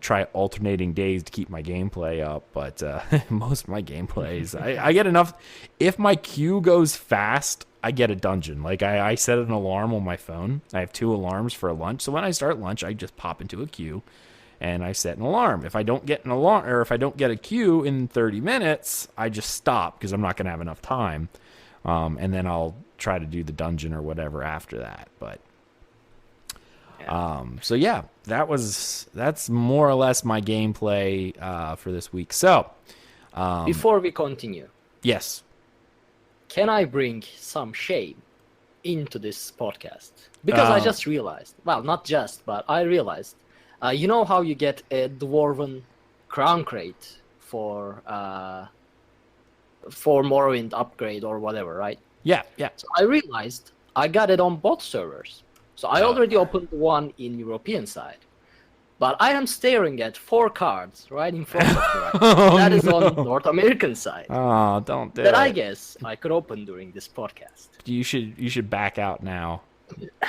Speaker 2: Try alternating days to keep my gameplay up, but most of my gameplays, I get enough. If my queue goes fast, I get a dungeon. Like I set an alarm on my phone. I have 2 alarms for lunch, so when I start lunch, I just pop into a queue, and I set an alarm. If I don't get an alarm, or if I don't get a queue in 30 minutes, I just stop because I'm not going to have enough time, and then I'll try to do the dungeon or whatever after that. But that's more or less my gameplay for this week. So,
Speaker 3: Before we continue,
Speaker 2: yes,
Speaker 3: can I bring some shame into this podcast? Because I just realized, well, not just, but I realized, you know how you get a dwarven crown crate for Morrowind upgrade or whatever, right?
Speaker 2: yeah.
Speaker 3: So I realized I got it on both servers. So I already opened one in European side, but I am staring at 4 cards right in front of me. Right? That is on North American side.
Speaker 2: Oh, don't do
Speaker 3: that
Speaker 2: it.
Speaker 3: I guess I could open during this podcast.
Speaker 2: You should back out now.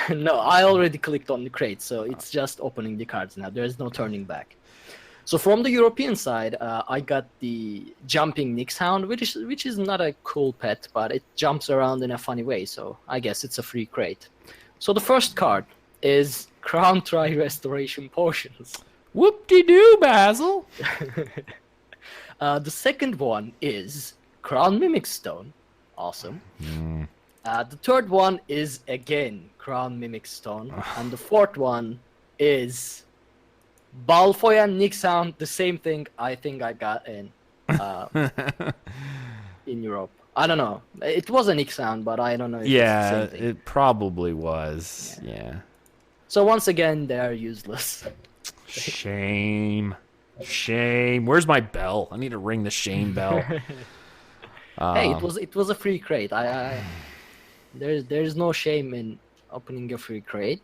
Speaker 3: No, I already clicked on the crate, so it's just opening the cards now. There is no turning back. So from the European side, I got the jumping Nixhound, which is not a cool pet, but it jumps around in a funny way. So I guess it's a free crate. So the first card is Crown Tri Restoration Potions.
Speaker 2: Whoop-de-doo, Basil.
Speaker 3: The second one is Crown Mimic Stone. Awesome. The third one is again Crown Mimic Stone. And the fourth one is Balfoy and Nixhound. The same thing I think I got in Europe. I don't know. It was a Nixhound, but I don't know if it's the same thing.
Speaker 2: It probably was. Yeah.
Speaker 3: So once again, they are useless.
Speaker 2: Shame. Where's my bell? I need to ring the shame bell.
Speaker 3: Hey, it was a free crate. There's no shame in opening a free crate.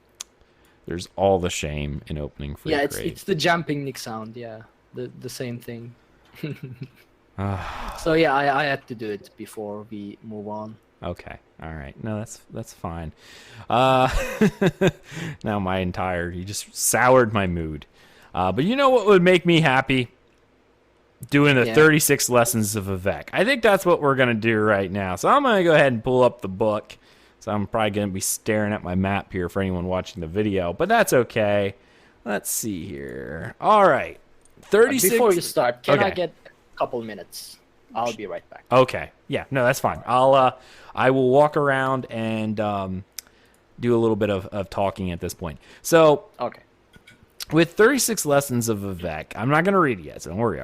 Speaker 2: There's all the shame in opening free crate.
Speaker 3: Yeah, it's the jumping Nixhound. Yeah, the same thing. So yeah, I had to do it before we move on.
Speaker 2: Okay, all right. No, that's fine. Now you just soured my mood. But you know what would make me happy? Doing the 36 Lessons of Vivec. I think that's what we're gonna do right now. So I'm gonna go ahead and pull up the book. So I'm probably gonna be staring at my map here for anyone watching the video, but that's okay. Let's see here. All right, 36.
Speaker 3: Before you start, can I get a couple minutes? I'll be right back.
Speaker 2: Okay. Yeah. No, that's fine. I will walk around and do a little bit of talking at this point. So.
Speaker 3: Okay.
Speaker 2: With 36 Lessons of Vivec, I'm not going to read it yet, so don't worry.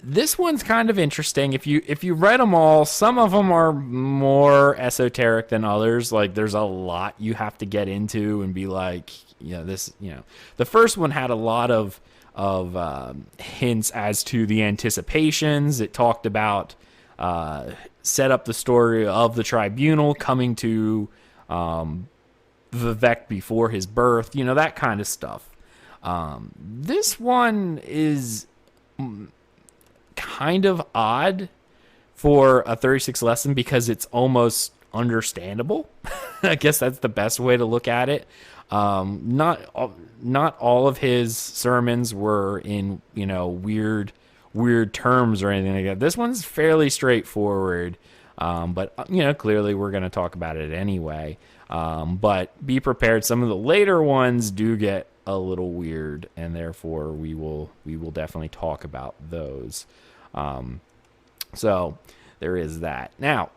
Speaker 2: This one's kind of interesting. If you read them all, some of them are more esoteric than others. Like there's a lot you have to get into and be like, the first one had a lot of hints as to the anticipations. It talked about set up the story of the tribunal coming to Vivec before his birth, that kind of stuff. This one is kind of odd for a 36 lesson because it's almost understandable. I guess that's the best way to look at it. Not all of his sermons were in, weird terms or anything like that. This one's fairly straightforward. But clearly we're going to talk about it anyway. But be prepared. Some of the later ones do get a little weird, and therefore we will definitely talk about those. So there is that. Now,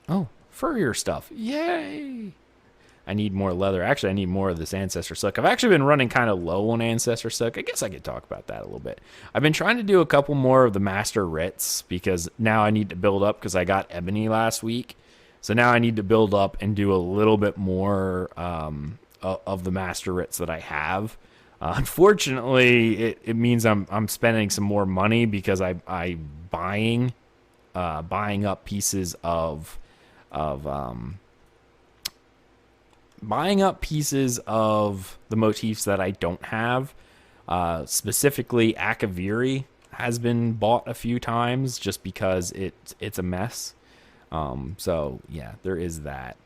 Speaker 2: Oh, furrier stuff. Yay! I need more leather. Actually, I need more of this Ancestor Silk. I've actually been running kind of low on Ancestor Silk. I guess I could talk about that a little bit. I've been trying to do a couple more of the Master Writs because now I need to build up because I got Ebony last week. So now I need to build up and do a little bit more of the Master Writs that I have. Unfortunately, it means I'm spending some more money because I buying up pieces of buying up pieces of the motifs that I don't have. Specifically, Akaviri has been bought a few times just because it's a mess. So yeah, there is that.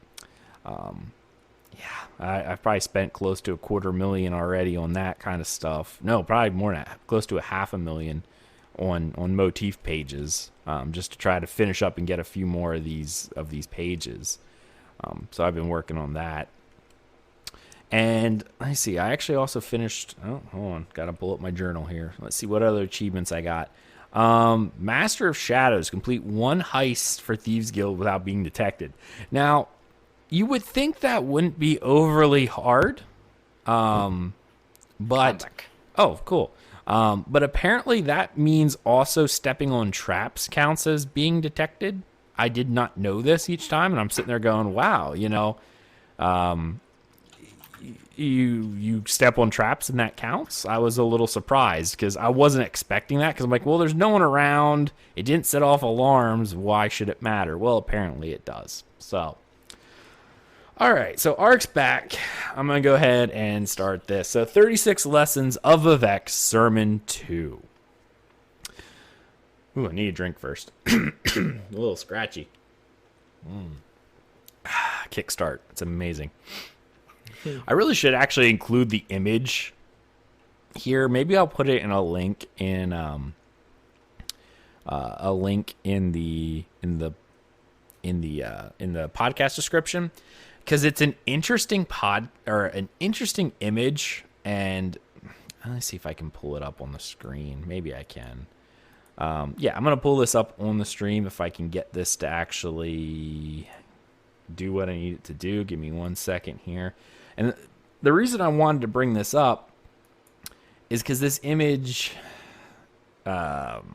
Speaker 2: I've probably spent close to $250,000 already on that kind of stuff. No, probably more than that, close to $500,000 on motif pages, just to try to finish up and get a few more of these pages. So I've been working on that. And I see, I actually also finished. Oh, hold on, gotta pull up my journal here. Let's see what other achievements I got. Master of Shadows, complete one heist for Thieves Guild without being detected. Now, you would think that wouldn't be overly hard, but oh, cool. But apparently that means also stepping on traps counts as being detected. I did not know this each time, and I'm sitting there going, "Wow, you step on traps and that counts." I was a little surprised because I wasn't expecting that because I'm like, well, there's no one around. It didn't set off alarms. Why should it matter? Well, apparently it does. So, all right. So Ark's back. I'm going to go ahead and start this. So 36 Lessons of Vivec, Sermon 2. Ooh, I need a drink first. A little scratchy. Kickstart. It's amazing. I really should actually include the image here. Maybe I'll put it in a link in the podcast description because it's an interesting image. And let me see if I can pull it up on the screen. Maybe I can. Yeah, I'm gonna pull this up on the stream if I can get this to actually do what I need it to do. Give me 1 second here. And the reason I wanted to bring this up is because this image webpage,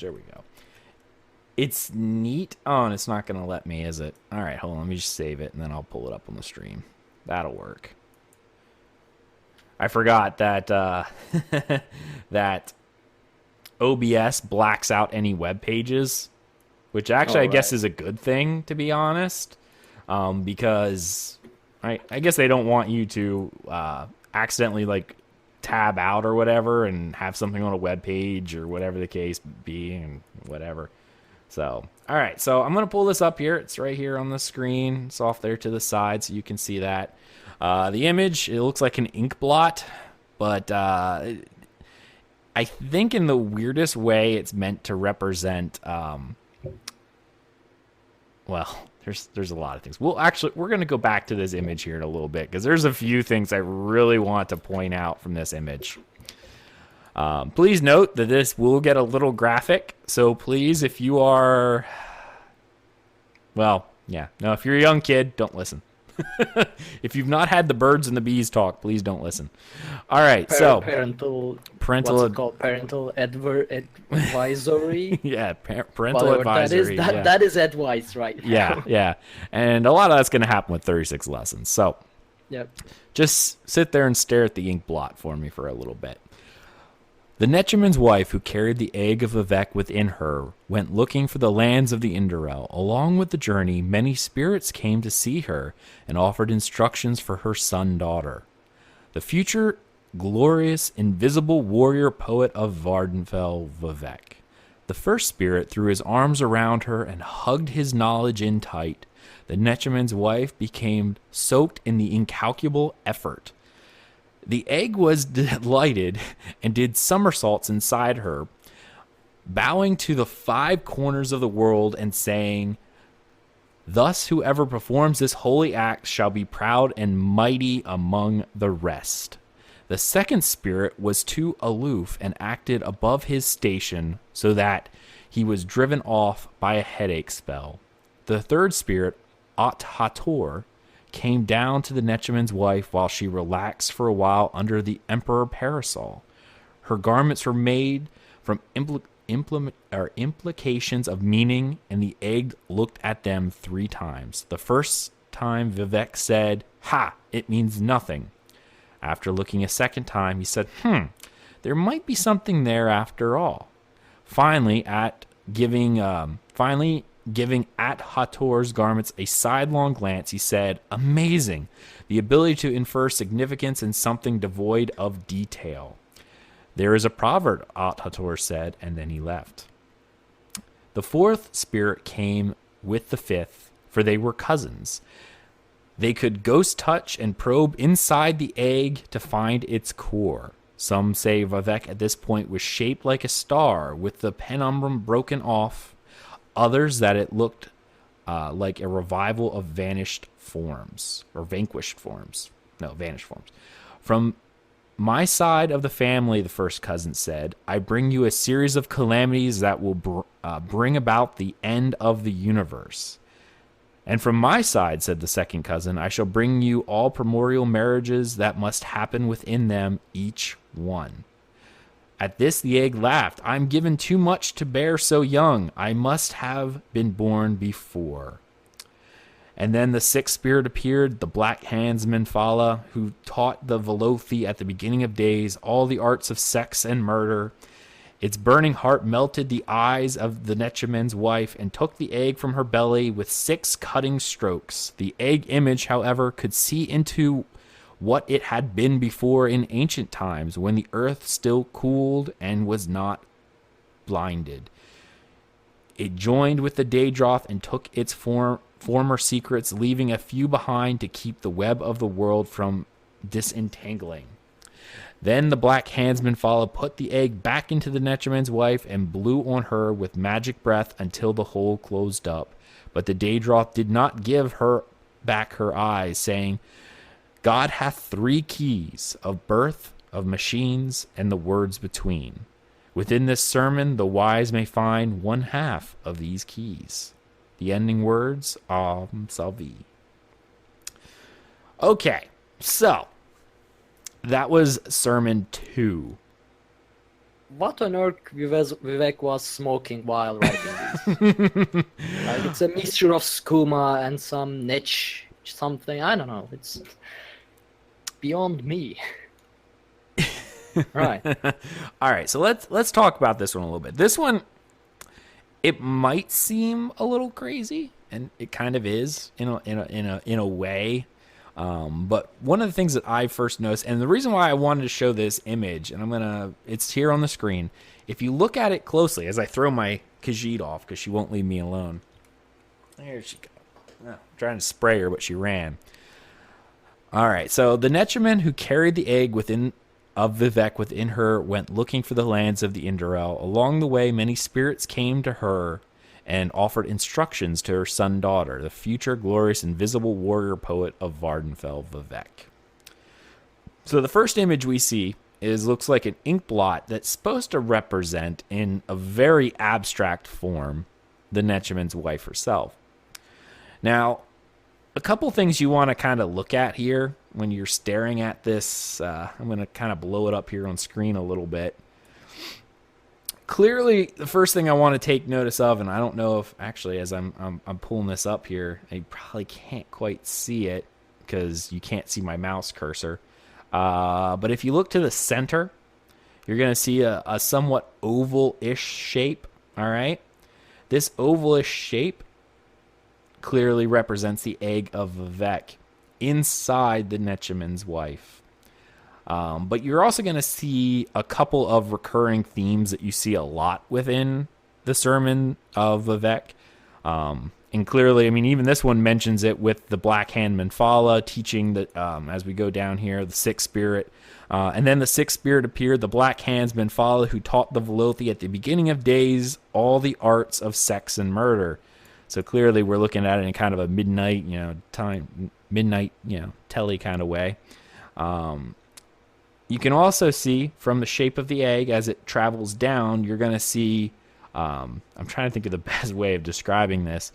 Speaker 2: there we go. It's neat. Oh, and it's not going to let me, is it? All right, hold on. Let me just save it, and then I'll pull it up on the stream. That'll work. I forgot that that OBS blacks out any web pages, which actually I guess is a good thing, to be honest, because I guess they don't want you to accidentally like tab out or whatever and have something on a web page or whatever the case be and whatever. So, all right. So I'm going to pull this up here. It's right here on the screen. It's off there to the side so you can see that. The image, it looks like an ink blot, but I think in the weirdest way it's meant to represent, well, there's a lot of things. We're going to go back to this image here in a little bit because there's a few things I really want to point out from this image. Please note that this will get a little graphic. So please, if you are, well, yeah, no, if you're a young kid, don't listen. If you've not had the birds and the bees talk, please don't listen. All right,
Speaker 3: parental advisory.
Speaker 2: Yeah, parental advisory.
Speaker 3: That is advice, right?
Speaker 2: Yeah, and a lot of that's going to happen with 36 lessons. So,
Speaker 3: yep.
Speaker 2: Just sit there and stare at the ink blot for me for a little bit. The Netchaman's wife, who carried the egg of Vivec within her, went looking for the lands of the Indorel. Along with the journey, many spirits came to see her and offered instructions for her son-daughter. The future glorious, invisible warrior poet of Vardenfell, Vivec. The first spirit threw his arms around her and hugged his knowledge in tight. The Netchaman's wife became soaked in the incalculable effort. The egg was delighted and did somersaults inside her, bowing to the 5 corners of the world and saying, "Thus whoever performs this holy act shall be proud and mighty among the rest." The second spirit was too aloof and acted above his station so that he was driven off by a headache spell. The third spirit, Hator, came down to the Nechaman's wife while she relaxed for a while under the emperor parasol. Her garments were made from implications of meaning, and the egg looked at them 3 times. The first time Vivec said, "Ha, it means nothing." After looking a second time, he said, there might be something there after all. Finally, giving At Hator's garments a sidelong glance, he said, "Amazing, the ability to infer significance in something devoid of detail." "There is a proverb," At Hator said, and then he left. The fourth spirit came with the fifth, for they were cousins. They could ghost touch and probe inside the egg to find its core. Some say Vivec at this point was shaped like a star with the penumbrum broken off. Others that it looked like a revival of vanished forms, or vanquished forms. No, vanished forms. "From my side of the family," the first cousin said, "I bring you a series of calamities that will bring about the end of the universe." "And from my side," said the second cousin, "I shall bring you all primordial marriages that must happen within them, each one." At this, the egg laughed. "I'm given too much to bear so young. I must have been born before." And then the sixth spirit appeared, the black handsman Fala, who taught the Velothi at the beginning of days all the arts of sex and murder. Its burning heart melted the eyes of the Nechaman's wife and took the egg from her belly with 6 cutting strokes. The egg image, however, could see into what it had been before in ancient times, when the earth still cooled and was not blinded. It joined with the Daedroth and took its former secrets, leaving a few behind to keep the web of the world from disentangling. Then the black handsman Fala put the egg back into the Nechaman's wife and blew on her with magic breath until the hole closed up. But the Daedroth did not give her back her eyes, saying, "God hath 3 keys, of birth, of machines, and the words between. Within this sermon, the wise may find 1/2 of these keys." The ending words, Salvi. Okay, so that was sermon 2.
Speaker 3: What on earth Vivec was smoking while writing this? Like, it's a mixture of skooma and some niche something. I don't know. It's beyond me. Right.
Speaker 2: All right, so let's talk about this one a little bit. This one, it might seem a little crazy, and it kind of is in a way. But one of the things that I first noticed, and the reason why I wanted to show this image, and it's here on the screen. If you look at it closely, as I throw my Khajiit off because she won't leave me alone. There she goes. Oh, I'm trying to spray her, but she ran. All right, so the Nechaman who carried the egg of Vivec within her went looking for the lands of the Indorel. Along the way, many spirits came to her and offered instructions to her son-daughter, the future glorious invisible warrior poet of Vardenfell, Vivec. So the first image we see looks like an ink blot that's supposed to represent, in a very abstract form, the Nechaman's wife herself. Now, a couple things you want to kind of look at here when you're staring at this. I'm going to kind of blow it up here on screen a little bit. Clearly, the first thing I want to take notice of, and I don't know if actually as I'm pulling this up here, I probably can't quite see it because you can't see my mouse cursor. But if you look to the center, you're going to see a somewhat oval-ish shape. All right, this oval-ish shape clearly represents the egg of Vivec inside the Nechaman's wife. But you're also going to see a couple of recurring themes that you see a lot within the sermon of Vivec. And clearly, I mean, even this one mentions it with the Black Handman Fala teaching that, as we go down here, the sixth spirit. And then the sixth spirit appeared, the Black Handsman Fala, who taught the Velothi at the beginning of days all the arts of sex and murder. So clearly we're looking at it in kind of a midnight, telly kind of way. You can also see from the shape of the egg as it travels down, you're going to see, I'm trying to think of the best way of describing this.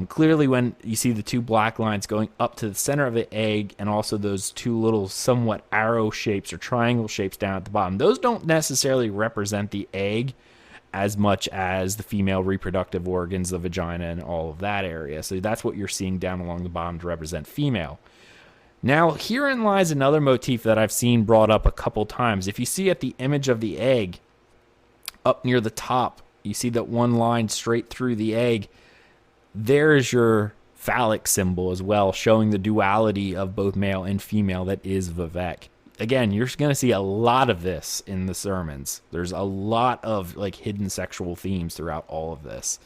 Speaker 2: Clearly, when you see the two black lines going up to the center of the egg and also those two little somewhat arrow shapes or triangle shapes down at the bottom, those don't necessarily represent the egg as much as the female reproductive organs, the vagina, and all of that area. So that's what you're seeing down along the bottom to represent female. Now, herein lies another motif that I've seen brought up a couple times. If you see at the image of the egg, up near the top, you see that one line straight through the egg. There's your phallic symbol as well, showing the duality of both male and female that is Vivec. Again, you're going to see a lot of this in the sermons. There's a lot of like hidden sexual themes throughout all of this.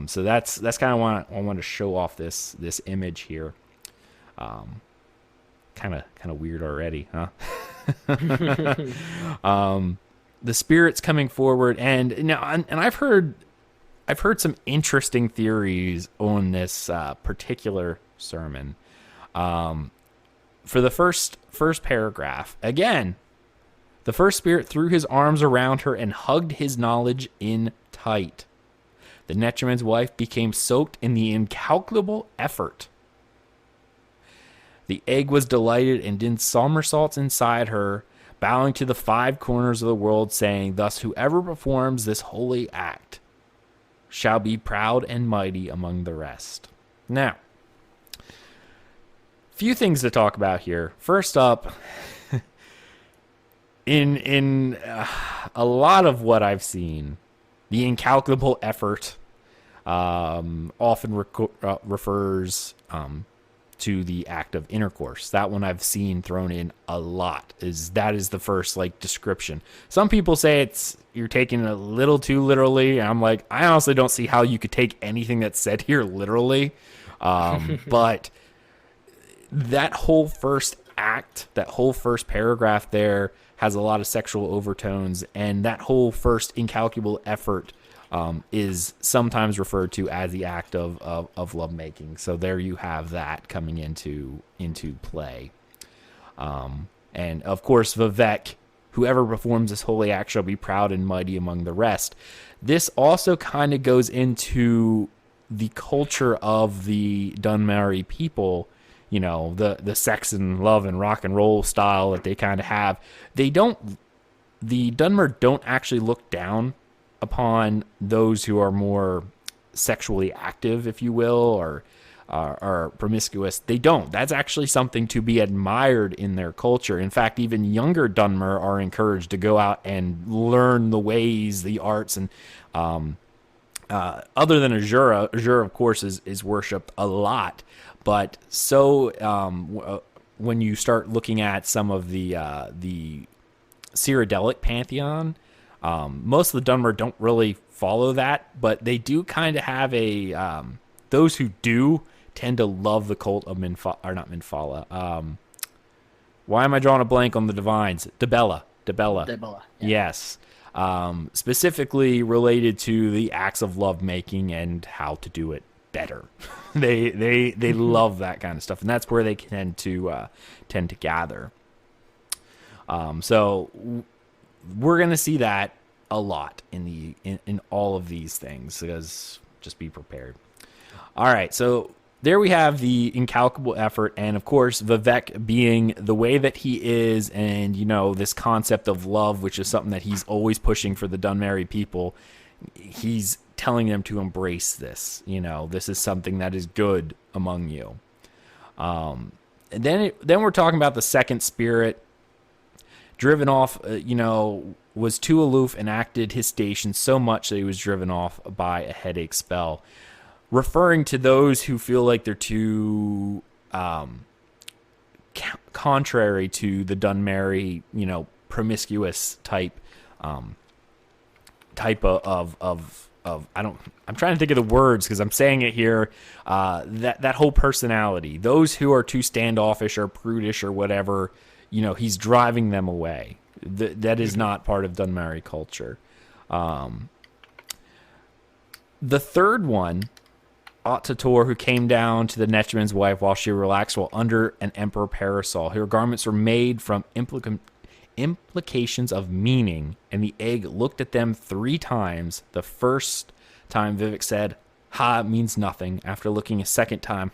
Speaker 2: So that's kind of what I want to show off this image here. Kind of weird already, huh? The spirits coming forward, and I've heard some interesting theories on this particular sermon. For the first paragraph, again, the first spirit threw his arms around her and hugged his knowledge in tight. The Netchman's wife became soaked in the incalculable effort. The egg was delighted and did somersaults inside her, bowing to the five corners of the world, saying, "Thus whoever performs this holy act shall be proud and mighty among the rest." Now, few things to talk about here. First up, in a lot of what I've seen, the incalculable effort often refers to the act of intercourse. That one I've seen thrown in a lot. That is the first like description. Some people say you're taking it a little too literally. I'm like, I honestly don't see how you could take anything that's said here literally. But that whole first act, that whole first paragraph there has a lot of sexual overtones, and that whole first incalculable effort is sometimes referred to as the act of lovemaking. So there you have that coming into play. And of course, Vivec, whoever performs this holy act shall be proud and mighty among the rest. This also kind of goes into the culture of the Dunmeri people, you know, the sex and love and rock and roll style that they kind of have. The Dunmer don't actually look down upon those who are more sexually active, if you will, or are promiscuous. They don't. That's actually something to be admired in their culture. In fact, even younger Dunmer are encouraged to go out and learn the ways, the arts, and other than Azura, of course, is worshipped a lot. But so when you start looking at some of the Cyrodiilic pantheon, most of the Dunmer don't really follow that, but they do kind of have those who do tend to love the cult of Minfala. Why am I drawing a blank on the divines? Dibella.
Speaker 3: Yeah.
Speaker 2: Yes. Specifically related to the acts of lovemaking and how to do it better. They love that kind of stuff, and that's where they tend to gather. So we're gonna see that a lot in all of these things, because just be prepared. All right, so there we have the incalculable effort, and of course Vivec being the way that he is, and you know, this concept of love, which is something that he's always pushing for the Dunmeri people. He's telling them to embrace this. You know, this is something that is good among you. And then we're talking about the second spirit, driven off, was too aloof and acted his station so much that he was driven off by a headache spell, referring to those who feel like they're too contrary to the Dunmeri, promiscuous type of I'm trying to think of the words because I'm saying it here. That whole personality, those who are too standoffish or prudish or whatever, he's driving them away. That is not part of Dunmeri culture. The third one, Ottator, who came down to the Netchman's wife while she relaxed while under an emperor parasol. Her garments were made from implications of meaning, and the egg looked at them 3 times. The first time Vivec said, Ha, it means nothing. After looking a second time,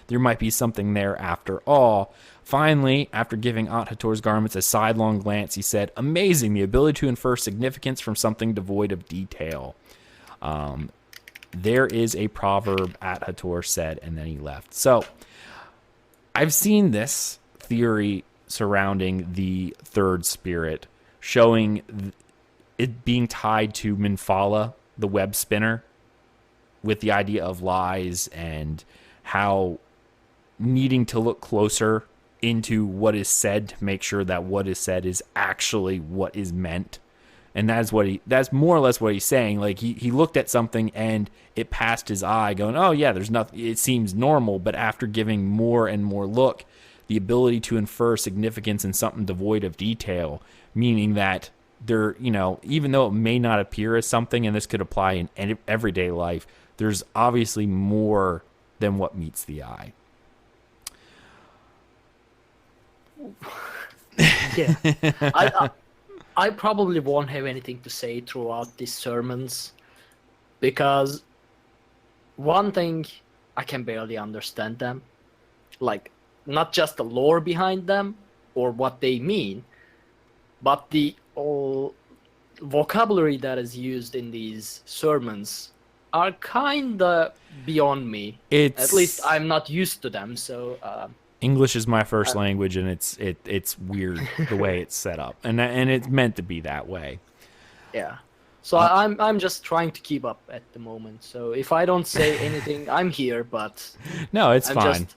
Speaker 2: there might be something there after all. Finally, after giving Aunt Hator's garments a sidelong glance, he said, amazing, the ability to infer significance from something devoid of detail. There is a proverb, Aunt Hator said, and then he left. So, I've seen this theory surrounding the third spirit, showing it being tied to Minfala, the web spinner, with the idea of lies and how needing to look closer into what is said to make sure that what is said is actually what is meant. And that's more or less what he's saying. Like he looked at something and it passed his eye going, oh yeah, there's nothing, it seems normal. But after giving more and more look, the ability to infer significance in something devoid of detail, meaning that there, even though it may not appear as something, and this could apply in everyday life, there's obviously more than what meets the eye.
Speaker 3: Yeah. I probably won't have anything to say throughout these sermons, because one thing, I can barely understand them. Like, not just the lore behind them or what they mean, but the vocabulary that is used in these sermons are kinda beyond me. At least I'm not used to them, so
Speaker 2: English is my first language, and it's weird the way it's set up, and it's meant to be that way.
Speaker 3: Yeah. So I'm just trying to keep up at the moment. So if I don't say anything, I'm here, but
Speaker 2: no, it's fine.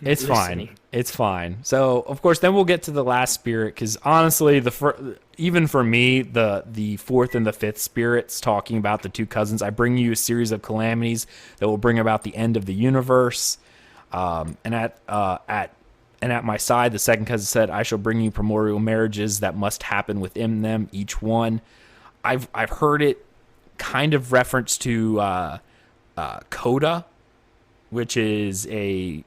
Speaker 2: It's
Speaker 3: listening.
Speaker 2: fine. It's fine. So of course, then we'll get to the last spirit, because honestly, even for me, the fourth and the fifth spirits talking about the two cousins. I bring you a series of calamities that will bring about the end of the universe. And at my side, the second cousin said, I shall bring you primordial marriages that must happen within them, each one. I've heard it kind of referenced to Coda, which is a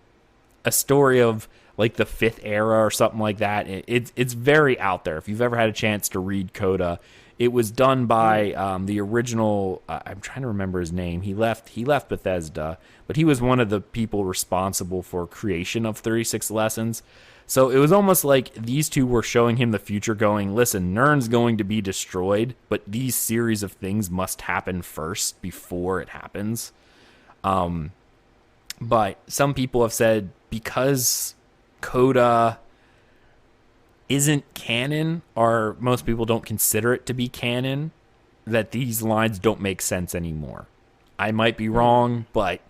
Speaker 2: story of like the fifth era or something like that. It's very out there. If you've ever had a chance to read Coda, it was done by the original. I'm trying to remember his name. He left Bethesda, but he was one of the people responsible for creation of 36 Lessons. So it was almost like these two were showing him the future, going, "Listen, Nirn's going to be destroyed, but these series of things must happen first before it happens." But some people have said because Coda isn't canon, or most people don't consider it to be canon, that these lines don't make sense anymore. I might be wrong, but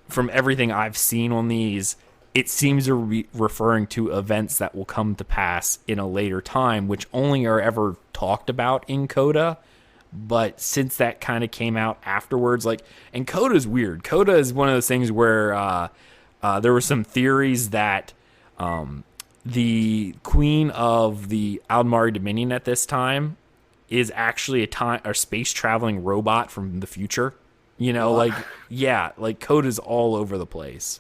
Speaker 2: from everything I've seen on these, it seems to be referring to events that will come to pass in a later time, which only are ever talked about in Coda. But since that kind of came out afterwards, and Coda's weird. Coda is one of those things where there were some theories that the queen of the Aldmari Dominion at this time is actually a space traveling robot from the future. Coda's all over the place.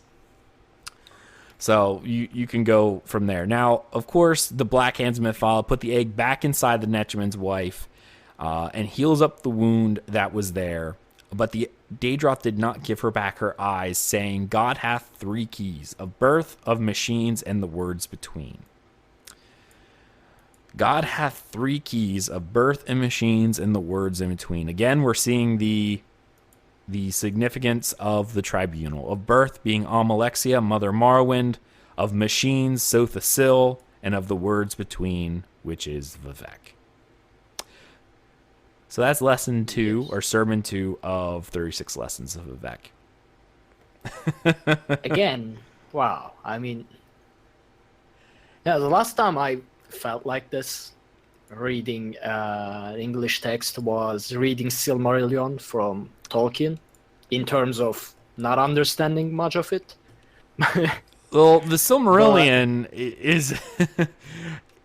Speaker 2: So you can go from there. Now, of course, the Black Hands of Minfala put the egg back inside the Netchman's wife and heals up the wound that was there. But the Daedroth did not give her back her eyes, saying, God hath three keys, of birth, of machines, and the words between. God hath three keys, of birth and machines, and the words in between. Again, we're seeing the significance of the tribunal. Of birth being Almalexia, Mother Morrowind, of machines, Sotha Sil, and of the words between, which is Vivec. So that's lesson 2, or sermon 2 of 36 Lessons of Vivec.
Speaker 3: Again, wow. I mean, yeah, the last time I felt like this reading English text was reading Silmarillion from Tolkien, in terms of not understanding much of it.
Speaker 2: Well, the Silmarillion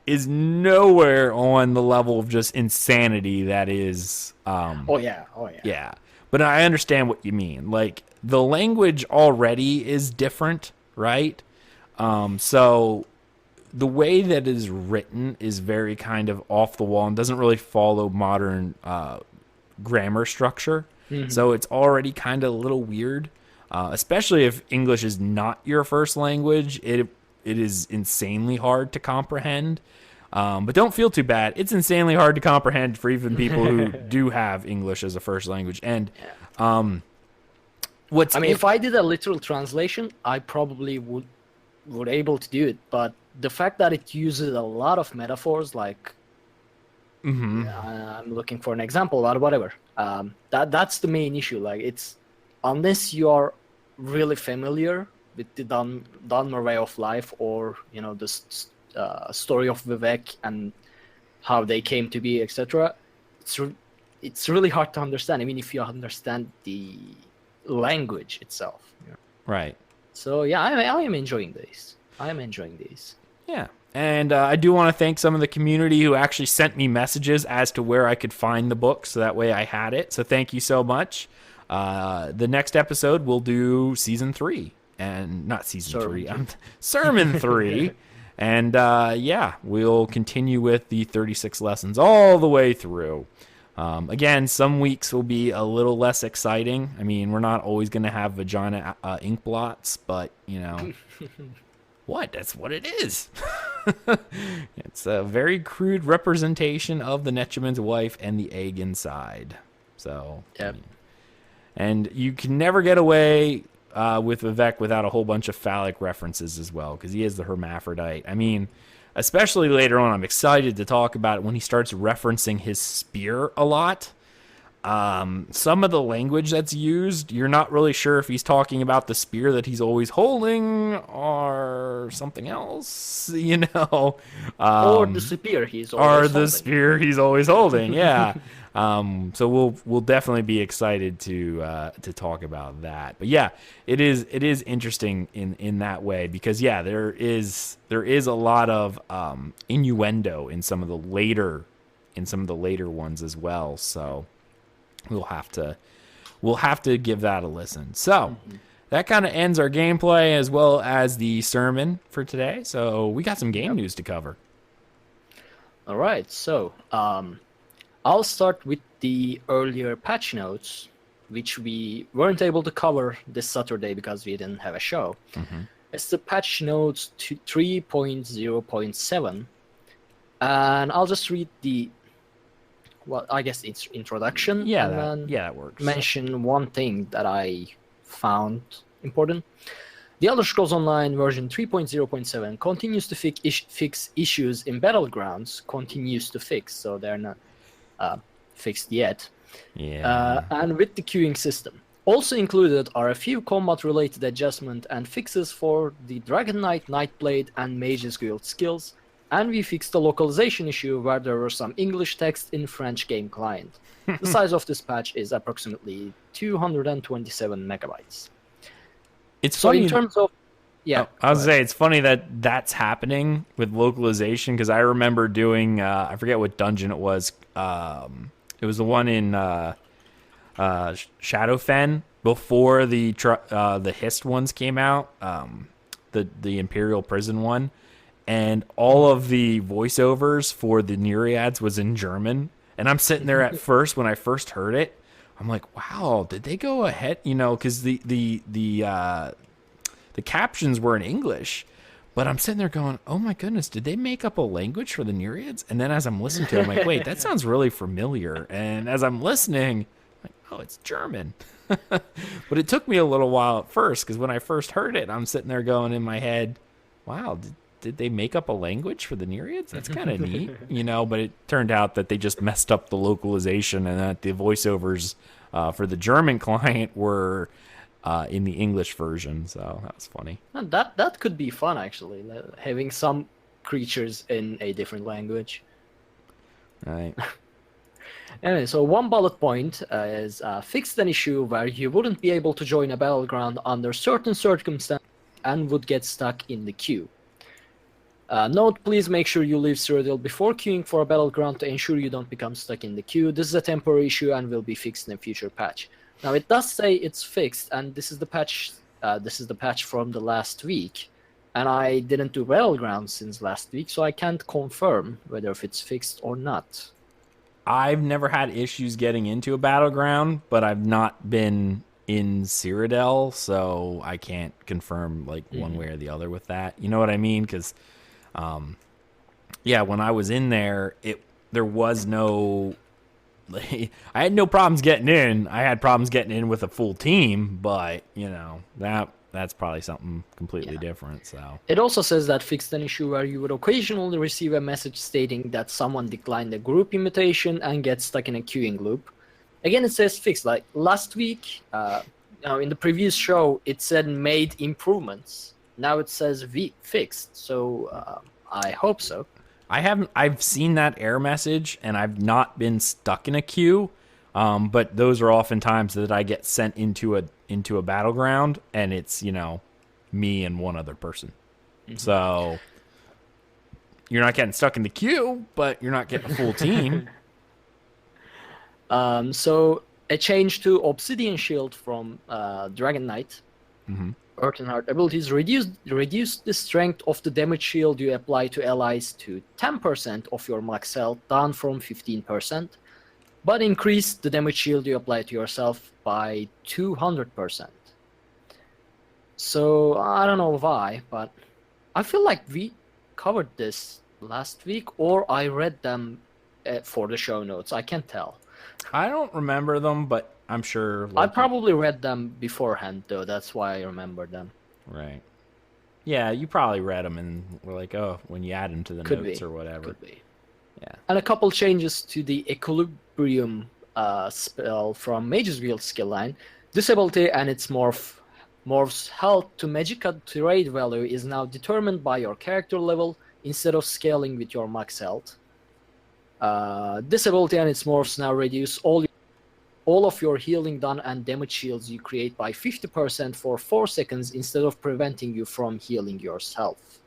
Speaker 2: is nowhere on the level of just insanity that is...
Speaker 3: Oh yeah.
Speaker 2: Yeah, but I understand what you mean. Like, the language already is different, right? So the way that it is written is very kind of off the wall and doesn't really follow modern grammar structure. So it's already kind of a little weird, especially if English is not your first language. It is insanely hard to comprehend. But don't feel too bad. It's insanely hard to comprehend for even people who do have English as a first language. And
Speaker 3: if I did a literal translation, I probably would able to do it. But the fact that it uses a lot of metaphors, like I'm looking for an example, or whatever. That's the main issue. Like, it's unless you are really familiar with the Dunmer way of life, or the story of Vivec and how they came to be, etc. It's really hard to understand. I mean, if you understand the language itself.
Speaker 2: Right.
Speaker 3: So yeah, I am enjoying this.
Speaker 2: Yeah. And I do want to thank some of the community who actually sent me messages as to where I could find the book, so that way I had it. So thank you so much. The next episode we'll do season 3, and not season 3, sermon 3. And we'll continue with the 36 lessons all the way through. Again, some weeks will be a little less exciting. I mean, we're not always going to have vagina ink blots, but, what? That's what it is. It's a very crude representation of the Netchman's wife and the egg inside. So,
Speaker 3: yep.
Speaker 2: And you can never get away with Vivec without a whole bunch of phallic references as well, because he is the hermaphrodite. I mean, especially later on, I'm excited to talk about it when he starts referencing his spear a lot. Some of the language that's used, you're not really sure if he's talking about the spear that he's always holding or something else,
Speaker 3: or the spear he's always
Speaker 2: holding. Yeah. So we'll definitely be excited to talk about that. But yeah, it is interesting in that way, because there is a lot of innuendo in some of the later ones as well. So we'll have to give that a listen. So that kind of ends our gameplay as well as the sermon for today. So we got some game news to cover.
Speaker 3: All right. So I'll start with the earlier patch notes, which we weren't able to cover this Saturday because we didn't have a show. It's the patch notes to 3.0.7, and I'll just read I guess it's introduction.
Speaker 2: That works.
Speaker 3: Mention one thing that I found important. The Elder Scrolls Online version 3.0.7 continues to fix issues in Battlegrounds. Continues to fix, so they're not fixed yet.
Speaker 2: Yeah.
Speaker 3: And with the queuing system. Also included are a few combat-related adjustments and fixes for the Dragon Knight, Nightblade, and Mage's Guild skills. And we fixed the localization issue where there were some English text in French game client. The size of this patch is approximately 227 megabytes.
Speaker 2: It's funny.
Speaker 3: In terms of...
Speaker 2: I was say it's funny that that's happening with localization, because I remember doing, I forget what dungeon it was. It was the one in Shadowfen before the Hist ones came out, the Imperial Prison one. And all of the voiceovers for the Nereids was in German. And I'm sitting there at first, when I first heard it, I'm like, wow, did they go ahead? Because the captions were in English. But I'm sitting there going, oh my goodness, did they make up a language for the Nereids? And then as I'm listening to it, I'm like, wait, that sounds really familiar. And as I'm listening, I'm like, oh, it's German. But it took me a little while at first, because when I first heard it, I'm sitting there going in my head, wow, did they make up a language for the Nereids? That's kind of neat, but it turned out that they just messed up the localization, and that the voiceovers for the German client were in the English version. So that was funny.
Speaker 3: And that could be fun, actually, having some creatures in a different language.
Speaker 2: Right.
Speaker 3: Anyway, so one bullet point is fixed an issue where you wouldn't be able to join a battleground under certain circumstances and would get stuck in the queue. Note, please make sure you leave Cyrodiil before queuing for a battleground to ensure you don't become stuck in the queue. This is a temporary issue and will be fixed in a future patch. Now, it does say it's fixed, and this is the patch. This is the patch from the last week, and I didn't do battlegrounds since last week, so I can't confirm whether if it's fixed or not.
Speaker 2: I've never had issues getting into a battleground, but I've not been in Cyrodiil, so I can't confirm like one way or the other with that. You know what I mean? Because, yeah, when I was in there, there was no. I had no problems getting in. I had problems getting in with a full team, but that's probably something completely different. So
Speaker 3: It also says that fixed an issue where you would occasionally receive a message stating that someone declined a group invitation and get stuck in a queuing loop. Again, it says fixed. Like last week, in the previous show, it said made improvements. Now it says fixed. So I hope so.
Speaker 2: I've seen that error message, and I've not been stuck in a queue. But those are often times that I get sent into a battleground, and it's me and one other person. Mm-hmm. So you're not getting stuck in the queue, but you're not getting a full team.
Speaker 3: So a change to Obsidian Shield from Dragon Knight.
Speaker 2: Mm-hmm.
Speaker 3: Earth and Heart abilities reduce the strength of the damage shield you apply to allies to 10% of your max health, down from 15%, but increase the damage shield you apply to yourself by 200%. So I don't know why, but I feel like we covered this last week, or I read them for the show notes. I can't tell.
Speaker 2: I don't remember them, but I'm sure.
Speaker 3: I probably read them beforehand, though. That's why I remember them.
Speaker 2: Right. Yeah, you probably read them and were like, oh, when you add them to the notes or whatever.
Speaker 3: Could be.
Speaker 2: Yeah.
Speaker 3: And a couple changes to the Equilibrium spell from Mage's Wield skill line. This ability and its morph's health to Magicka trade value is now determined by your character level instead of scaling with your max health. This ability and its morphs now reduce all of your healing done and damage shields you create by 50% for 4 seconds instead of preventing you from healing yourself.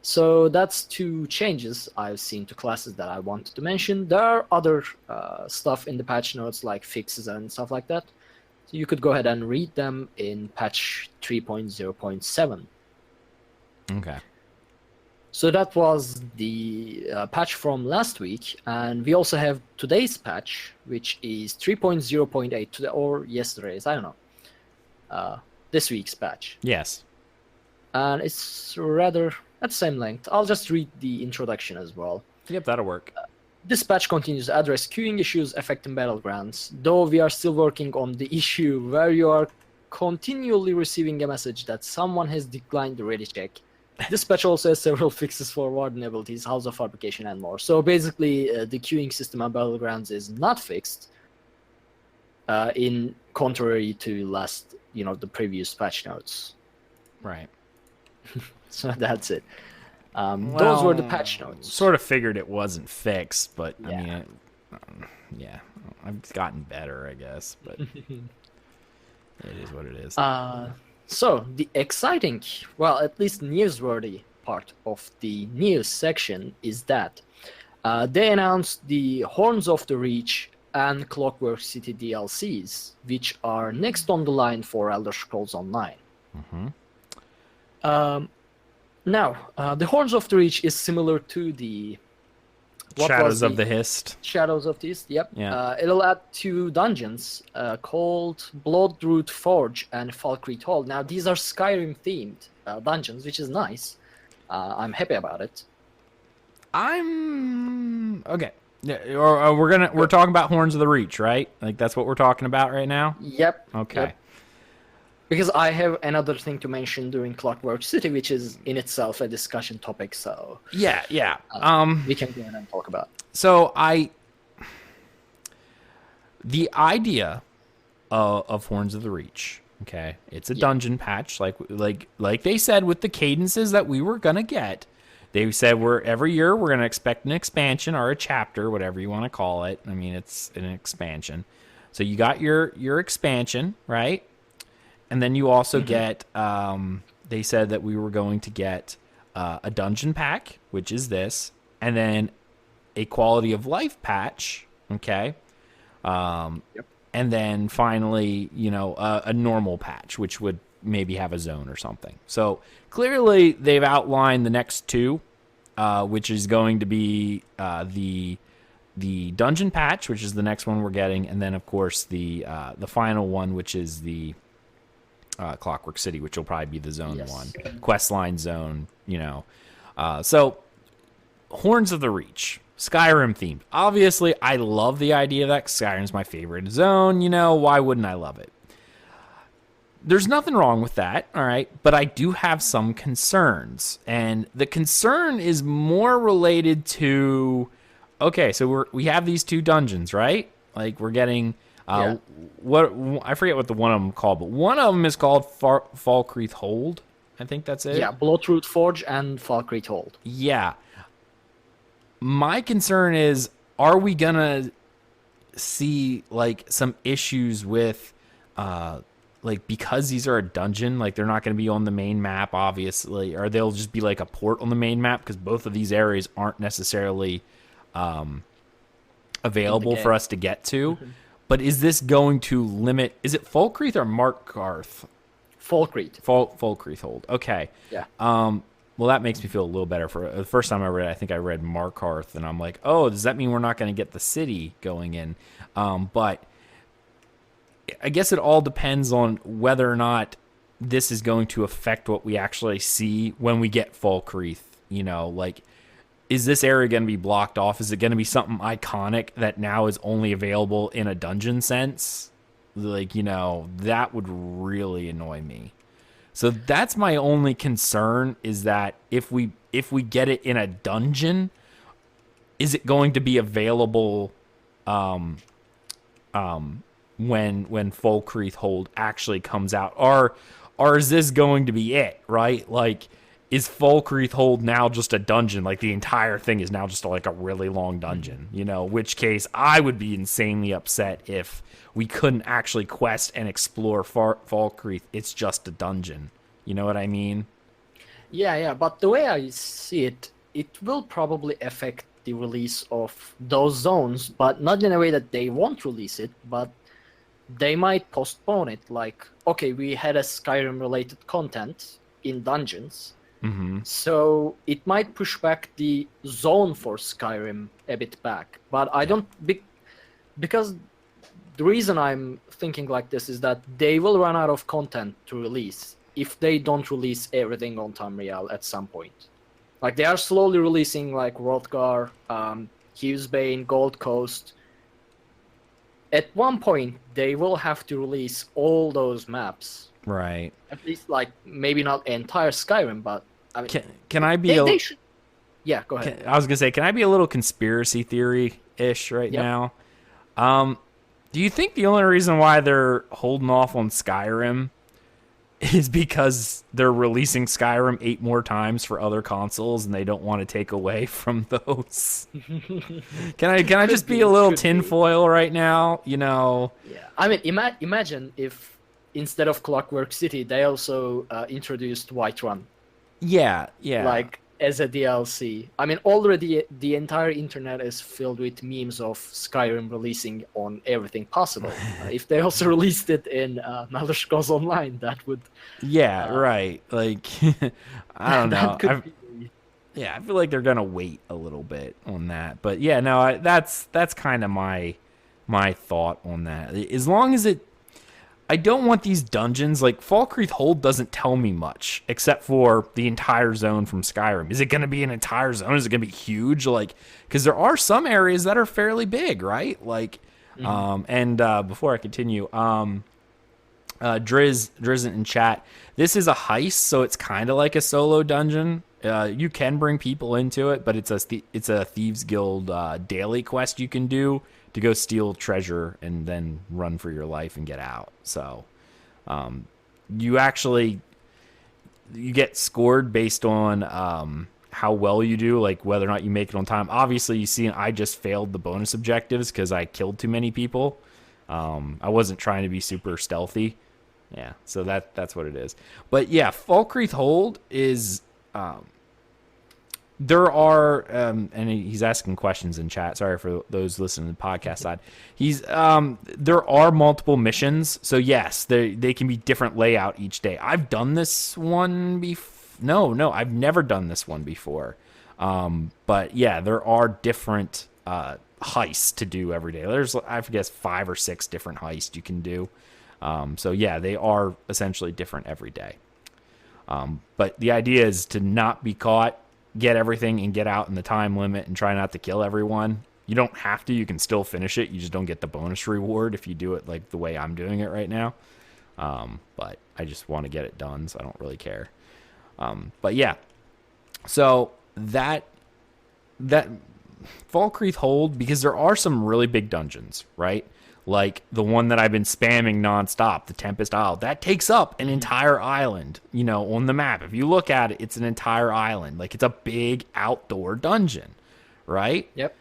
Speaker 3: So that's 2 changes I've seen to classes that I wanted to mention. There are other stuff in the patch notes like fixes and stuff like that. So you could go ahead and read them in patch 3.0.7.
Speaker 2: Okay. So
Speaker 3: that was the patch from last week, and we also have today's patch, which is 3.0.8, or yesterday's, I don't know, this week's patch.
Speaker 2: Yes.
Speaker 3: And it's rather at the same length. I'll just read the introduction as well.
Speaker 2: Yep, that'll work.
Speaker 3: This patch continues to address queuing issues affecting battlegrounds, though we are still working on the issue where you are continually receiving a message that someone has declined the ready check. This patch also has several fixes for Warden abilities, House of Fabrication, and more. So basically, the queuing system on Battlegrounds is not fixed, in contrary to the previous patch notes.
Speaker 2: Right.
Speaker 3: So that's it. Those were the patch notes.
Speaker 2: Sort of figured it wasn't fixed, but
Speaker 3: Yeah.
Speaker 2: I mean, I've gotten better, I guess, but it is what it is.
Speaker 3: So, the exciting, well, at least newsworthy part of the news section is that they announced the Horns of the Reach and Clockwork City DLCs, which are next on the line for Elder Scrolls Online.
Speaker 2: Mm-hmm.
Speaker 3: Now, the Horns of the Reach is similar to the
Speaker 2: Shadows of the Hist.
Speaker 3: Shadows of the Hist, yep.
Speaker 2: Yeah.
Speaker 3: It'll add 2 dungeons called Bloodroot Forge and Falkreath Hall. Now, these are Skyrim-themed dungeons, which is nice. I'm happy about it.
Speaker 2: I'm okay. Yeah, or we're talking about Horns of the Reach, right? Like that's what we're talking about right now.
Speaker 3: Yep.
Speaker 2: Okay.
Speaker 3: Yep. Because I have another thing to mention during Clockwork City, which is in itself a discussion topic. So
Speaker 2: yeah.
Speaker 3: we can go ahead and talk about.
Speaker 2: So the idea of Horns of the Reach. Okay, it's a dungeon patch, like they said with the cadences that we were gonna get. They said every year we're gonna expect an expansion or a chapter, whatever you want to call it. I mean, it's an expansion. So you got your expansion, right? And then you also get. They said that we were going to get a dungeon pack, which is this, and then a quality of life patch. Okay. And then finally, a normal patch, which would maybe have a zone or something. So clearly they've outlined the next 2, which is going to be the the dungeon patch, which is the next one we're getting, and then of course the final one, which is the Clockwork City, which will probably be the zone one, quest line zone. So Horns of the Reach, Skyrim themed. Obviously, I love the idea of that. Skyrim's my favorite zone. Why wouldn't I love it? There's nothing wrong with that, all right? But I do have some concerns. And the concern is more related to, okay, so we have these two dungeons, right? Like we're getting, what I forget what the one of them called, but one of them is called Falkreath Hold. I think that's it.
Speaker 3: Yeah, Bloodroot Forge and Falkreath Hold.
Speaker 2: Yeah. My concern is, are we going to see like some issues with, like, because these are a dungeon, like they're not going to be on the main map, obviously, or they'll just be like a port on the main map because both of these areas aren't necessarily available for us to get to. Mm-hmm. But is this going to limit? Is it Falkreath or Markarth?
Speaker 3: Falkreath.
Speaker 2: Falkreath Hold. Okay.
Speaker 3: Yeah.
Speaker 2: Well, that makes me feel a little better. For the first time I read it, I think I read Markarth, and I'm like, oh, does that mean we're not going to get the city going in? But I guess it all depends on whether or not this is going to affect what we actually see when we get Falkreath. Like, is this area going to be blocked off? Is it going to be something iconic that now is only available in a dungeon sense? Like, that would really annoy me. So that's my only concern, is that if we get it in a dungeon, is it going to be available when Falkreath Hold actually comes out? Or is this going to be it, right? Like, is Falkreath Hold now just a dungeon? Like, the entire thing is now just like a really long dungeon, which case I would be insanely upset if we couldn't actually quest and explore Falkreath. It's just a dungeon. You know what I mean?
Speaker 3: Yeah. But the way I see it, it will probably affect the release of those zones, but not in a way that they won't release it, but they might postpone it. Like, okay, we had a Skyrim-related content in dungeons, so it might push back the zone for Skyrim a bit back. But I don't... Because the reason I'm thinking like this is that they will run out of content to release if they don't release everything on Tamriel at some point. Like, they are slowly releasing, like, Wrothgar, Hughesbane, Gold Coast. At one point, they will have to release all those maps.
Speaker 2: Right.
Speaker 3: At least, like, maybe not entire Skyrim, but... I mean,
Speaker 2: can I be
Speaker 3: they should... Yeah, go ahead.
Speaker 2: I was going to say, can I be a little conspiracy theory-ish right now? Do you think the only reason why they're holding off on Skyrim is because they're releasing Skyrim 8 more times for other consoles and they don't want to take away from those? Can I just be a little tinfoil right now?
Speaker 3: Yeah. I mean, imagine if instead of Clockwork City, they also introduced Whiterun.
Speaker 2: Yeah.
Speaker 3: Like, as a DLC. I mean, already the entire internet is filled with memes of Skyrim releasing on everything possible. If they also released it in Elder Scrolls Online, that would...
Speaker 2: Yeah, right. Like, I don't know. I feel like they're going to wait a little bit on that. But yeah, no, that's kind of my thought on that. As long as I don't want these dungeons, like Falkreath Hold doesn't tell me much except for the entire zone from Skyrim. Is it going to be an entire zone? Is it going to be huge? Like, because there are some areas that are fairly big, right? Like, before I continue, Driz in chat, this is a heist, so it's kind of like a solo dungeon. You can bring people into it, but it's a Thieves Guild daily quest you can do to go steal treasure and then run for your life and get out. So you get scored based on how well you do, like whether or not you make it on time. Obviously, you see, I just failed the bonus objectives because I killed too many people. I wasn't trying to be super stealthy. Yeah, so that's what it is. But yeah, Falkreath Hold is... there are, and he's asking questions in chat. Sorry for those listening to the podcast side. There are multiple missions. So yes, they can be different layout each day. I've done this one No, I've never done this one before. But yeah, there are different heists to do every day. There's, I guess, 5 or 6 different heists you can do. So yeah, they are essentially different every day. But the idea is to not be caught, get everything, and get out in the time limit, and try not to kill everyone. You don't have to. You can still finish it. You just don't get the bonus reward if you do it like the way I'm doing it right now. But I just want to get it done, so I don't really care. But yeah, so that Falkreath Hold, because there are some really big dungeons, right? Like the one that I've been spamming nonstop, the Tempest Isle, that takes up an entire island, you know, on the map. If you look at it, it's an entire island. Like, it's a big outdoor dungeon, right?
Speaker 3: Yep.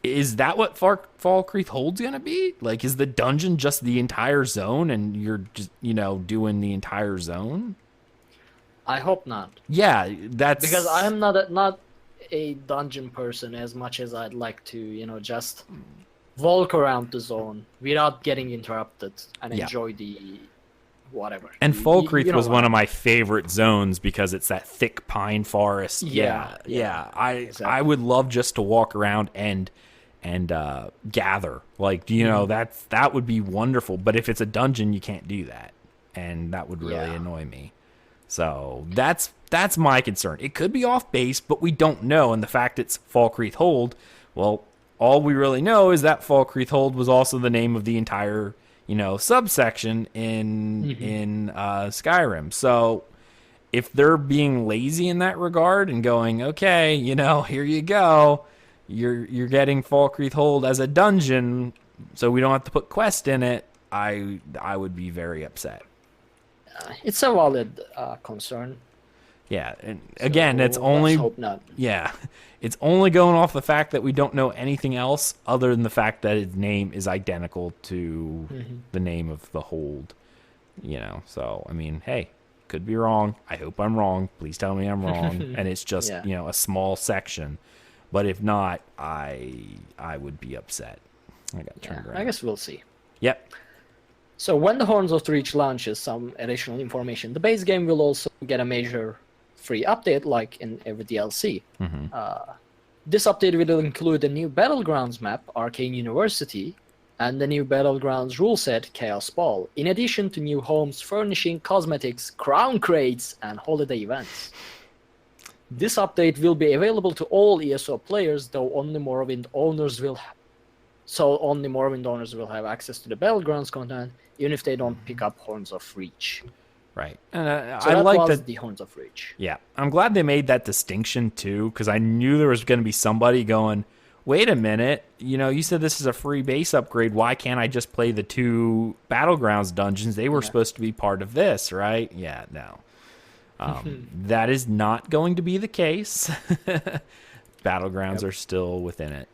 Speaker 2: Is that what Falkreath Hold's going to be? Like, is the dungeon just the entire zone and you're just, you know, doing the entire zone?
Speaker 3: I hope not.
Speaker 2: Yeah, that's...
Speaker 3: Because I'm not a dungeon person as much as I'd like to, you know, just walk around the zone without getting interrupted and enjoy the whatever.
Speaker 2: And Falkreath
Speaker 3: you know
Speaker 2: was one of my favorite zones because it's that thick pine forest.
Speaker 3: Yeah.
Speaker 2: I would love just to walk around and gather. Like, you know, that would be wonderful. But if it's a dungeon, you can't do that, and that would really annoy me. So that's my concern. It could be off base, but we don't know. And the fact it's Falkreath Hold, well, all we really know is that Falkreath Hold was also the name of the entire, you know, subsection in Skyrim. So if they're being lazy in that regard and going, okay, you know, here you go, you're getting Falkreath Hold as a dungeon, so we don't have to put quest in it, I would be very upset.
Speaker 3: It's a valid concern.
Speaker 2: Yeah, and again, it's only...
Speaker 3: Let's hope not.
Speaker 2: Yeah, it's only going off the fact that we don't know anything else other than the fact that its name is identical to the name of the hold. You know, so, I mean, hey, could be wrong. I hope I'm wrong. Please tell me I'm wrong. And it's just, you know, a small section. But if not, I would be upset. I got turned around.
Speaker 3: I guess we'll see.
Speaker 2: Yep.
Speaker 3: So when the Horns of Reach launches some additional information, the base game will also get a major free update like in every DLC. This update will include a new Battlegrounds map, Arcane University, and the new Battlegrounds rule set, Chaos Ball, in addition to new homes, furnishing, cosmetics, crown crates, and holiday events. This update will be available to all ESO players, though only Morrowind owners will have access to the Battlegrounds content, even if they don't pick up Horns of Reach.
Speaker 2: Right. And
Speaker 3: So
Speaker 2: I
Speaker 3: that
Speaker 2: like
Speaker 3: was
Speaker 2: that.
Speaker 3: the Horns of Reach.
Speaker 2: Yeah. I'm glad they made that distinction too, because I knew there was going to be somebody going, wait a minute, you know, you said this is a free base upgrade. Why can't I just play the 2 Battlegrounds dungeons? They were supposed to be part of this, right? Yeah, no. That is not going to be the case. Battlegrounds are still within it.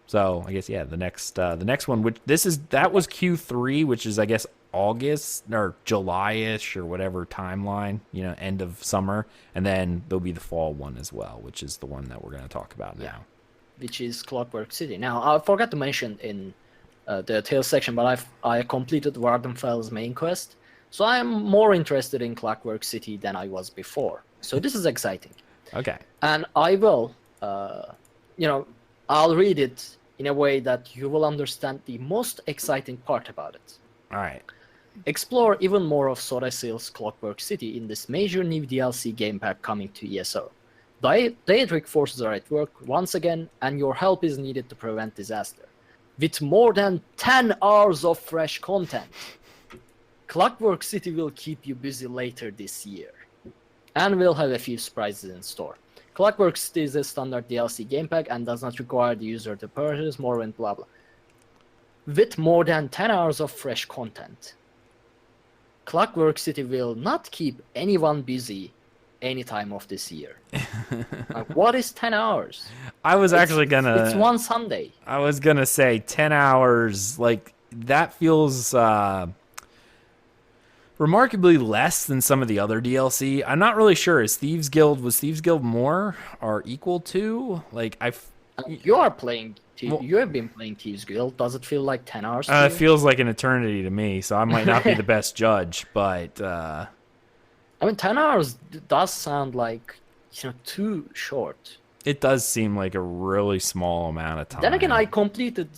Speaker 2: So I guess, yeah, the next one, that was Q3, which is, I guess, August or July-ish or whatever timeline, you know, end of summer. And then there'll be the fall one as well, which is the one that we're going to talk about now.
Speaker 3: Which is Clockwork City. Now, I forgot to mention in the Tales section, but I completed Wardenfell's main quest, so I'm more interested in Clockwork City than I was before. So this is exciting.
Speaker 2: Okay.
Speaker 3: And I will, I'll read it in a way that you will understand the most exciting part about it.
Speaker 2: All right.
Speaker 3: Explore even more of Sodasil's Clockwork City in this major new DLC game pack coming to ESO. Daedric forces are at work once again, and your help is needed to prevent disaster. With more than 10 hours of fresh content, Clockwork City will keep you busy later this year. And we'll have a few surprises in store. Clockwork City is a standard DLC game pack and does not require the user to purchase more and blah blah. With more than 10 hours of fresh content, Clockwork City will not keep anyone busy any time of this year. Like, what is 10 hours?
Speaker 2: It's
Speaker 3: one Sunday.
Speaker 2: I was gonna say 10 hours. Like, that feels remarkably less than some of the other DLC. I'm not really sure. Was Thieves Guild more or equal to? Like,
Speaker 3: You are playing. You have been playing Thieves Guild. Does it feel like 10 hours?
Speaker 2: It feels like an eternity to me. So I might not be the best judge, but
Speaker 3: I mean, 10 hours does sound like, too short.
Speaker 2: It does seem like a really small amount of time.
Speaker 3: Then again, I completed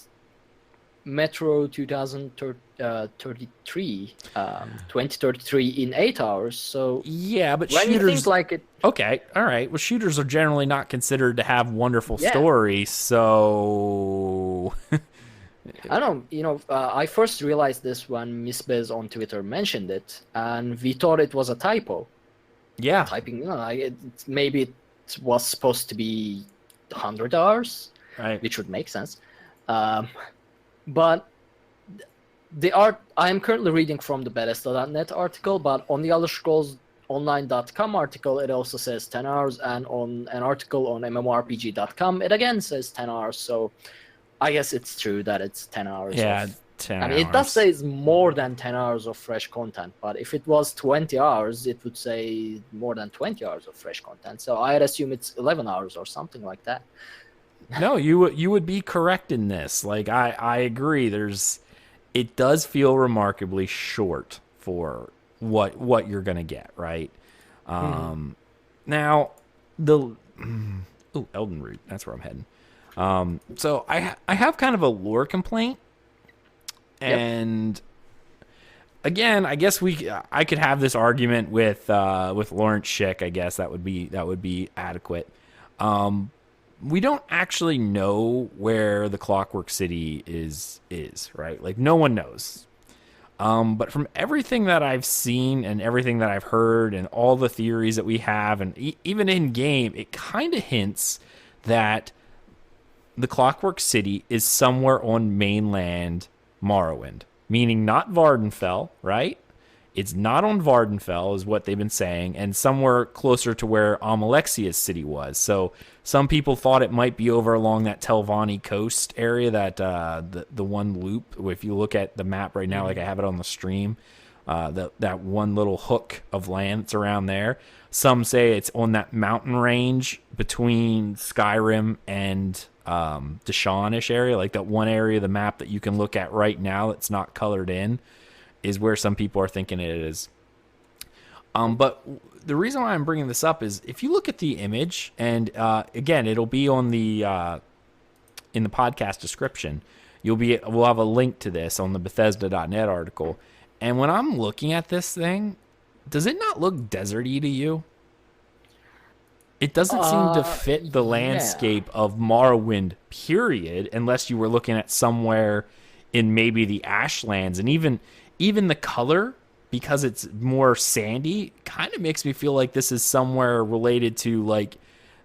Speaker 3: Metro 2033, 2033 in 8 hours. So
Speaker 2: Yeah, but
Speaker 3: when you
Speaker 2: shooters.
Speaker 3: think like it,
Speaker 2: Okay, all right. Well, shooters are generally not considered to have wonderful
Speaker 3: Yeah.
Speaker 2: stories, so
Speaker 3: I don't know, I first realized this when Miss Biz on Twitter mentioned it, and we thought it was a typo.
Speaker 2: yeah.
Speaker 3: Typing, maybe it was supposed to be 100 hours,
Speaker 2: Right.
Speaker 3: which would make sense. But I am currently reading from the Bethesda.net article, but on the Elder Scrolls Online.com article, it also says 10 hours, and on an article on MMORPG.com, it again says 10 hours. So I guess it's true that it's 10 hours.
Speaker 2: Yeah,
Speaker 3: Of,
Speaker 2: 10
Speaker 3: I mean, it does
Speaker 2: hours.
Speaker 3: say it's more than 10 hours of fresh content, but if it was 20 hours, it would say more than 20 hours of fresh content. So I'd assume it's 11 hours or something like that.
Speaker 2: No, you would be correct in this. Like I agree. It does feel remarkably short for what you're gonna get, right? Now the Elden Root. That's where I'm heading. So I have kind of a lore complaint, and again, I guess I could have this argument with Lawrence Schick. I guess that would be adequate. We don't actually know where the Clockwork City is, right? Like, no one knows. But from everything that I've seen and everything that I've heard and all the theories that we have, and even in game, it kind of hints that the Clockwork City is somewhere on mainland Morrowind, meaning not Vardenfell, right? It's not on Vardenfell, is what they've been saying, and somewhere closer to where Amalexia's city was. So some people thought it might be over along that Telvanni coast area, that the one loop. If you look at the map right now, like I have it on the stream, that one little hook of land that's around there. Some say it's on that mountain range between Skyrim and Deshaun-ish area, like that one area of the map that you can look at right now that's not colored in, is where some people are thinking it is. But the reason why I'm bringing this up is if you look at the image, and again, it'll be on the in the podcast description. We'll have a link to this on the Bethesda.net article. And when I'm looking at this thing, does it not look deserty to you? It doesn't seem to fit the landscape of Morrowind, period, unless you were looking at somewhere in maybe the Ashlands, and even the color, because it's more sandy, kind of makes me feel like this is somewhere related to like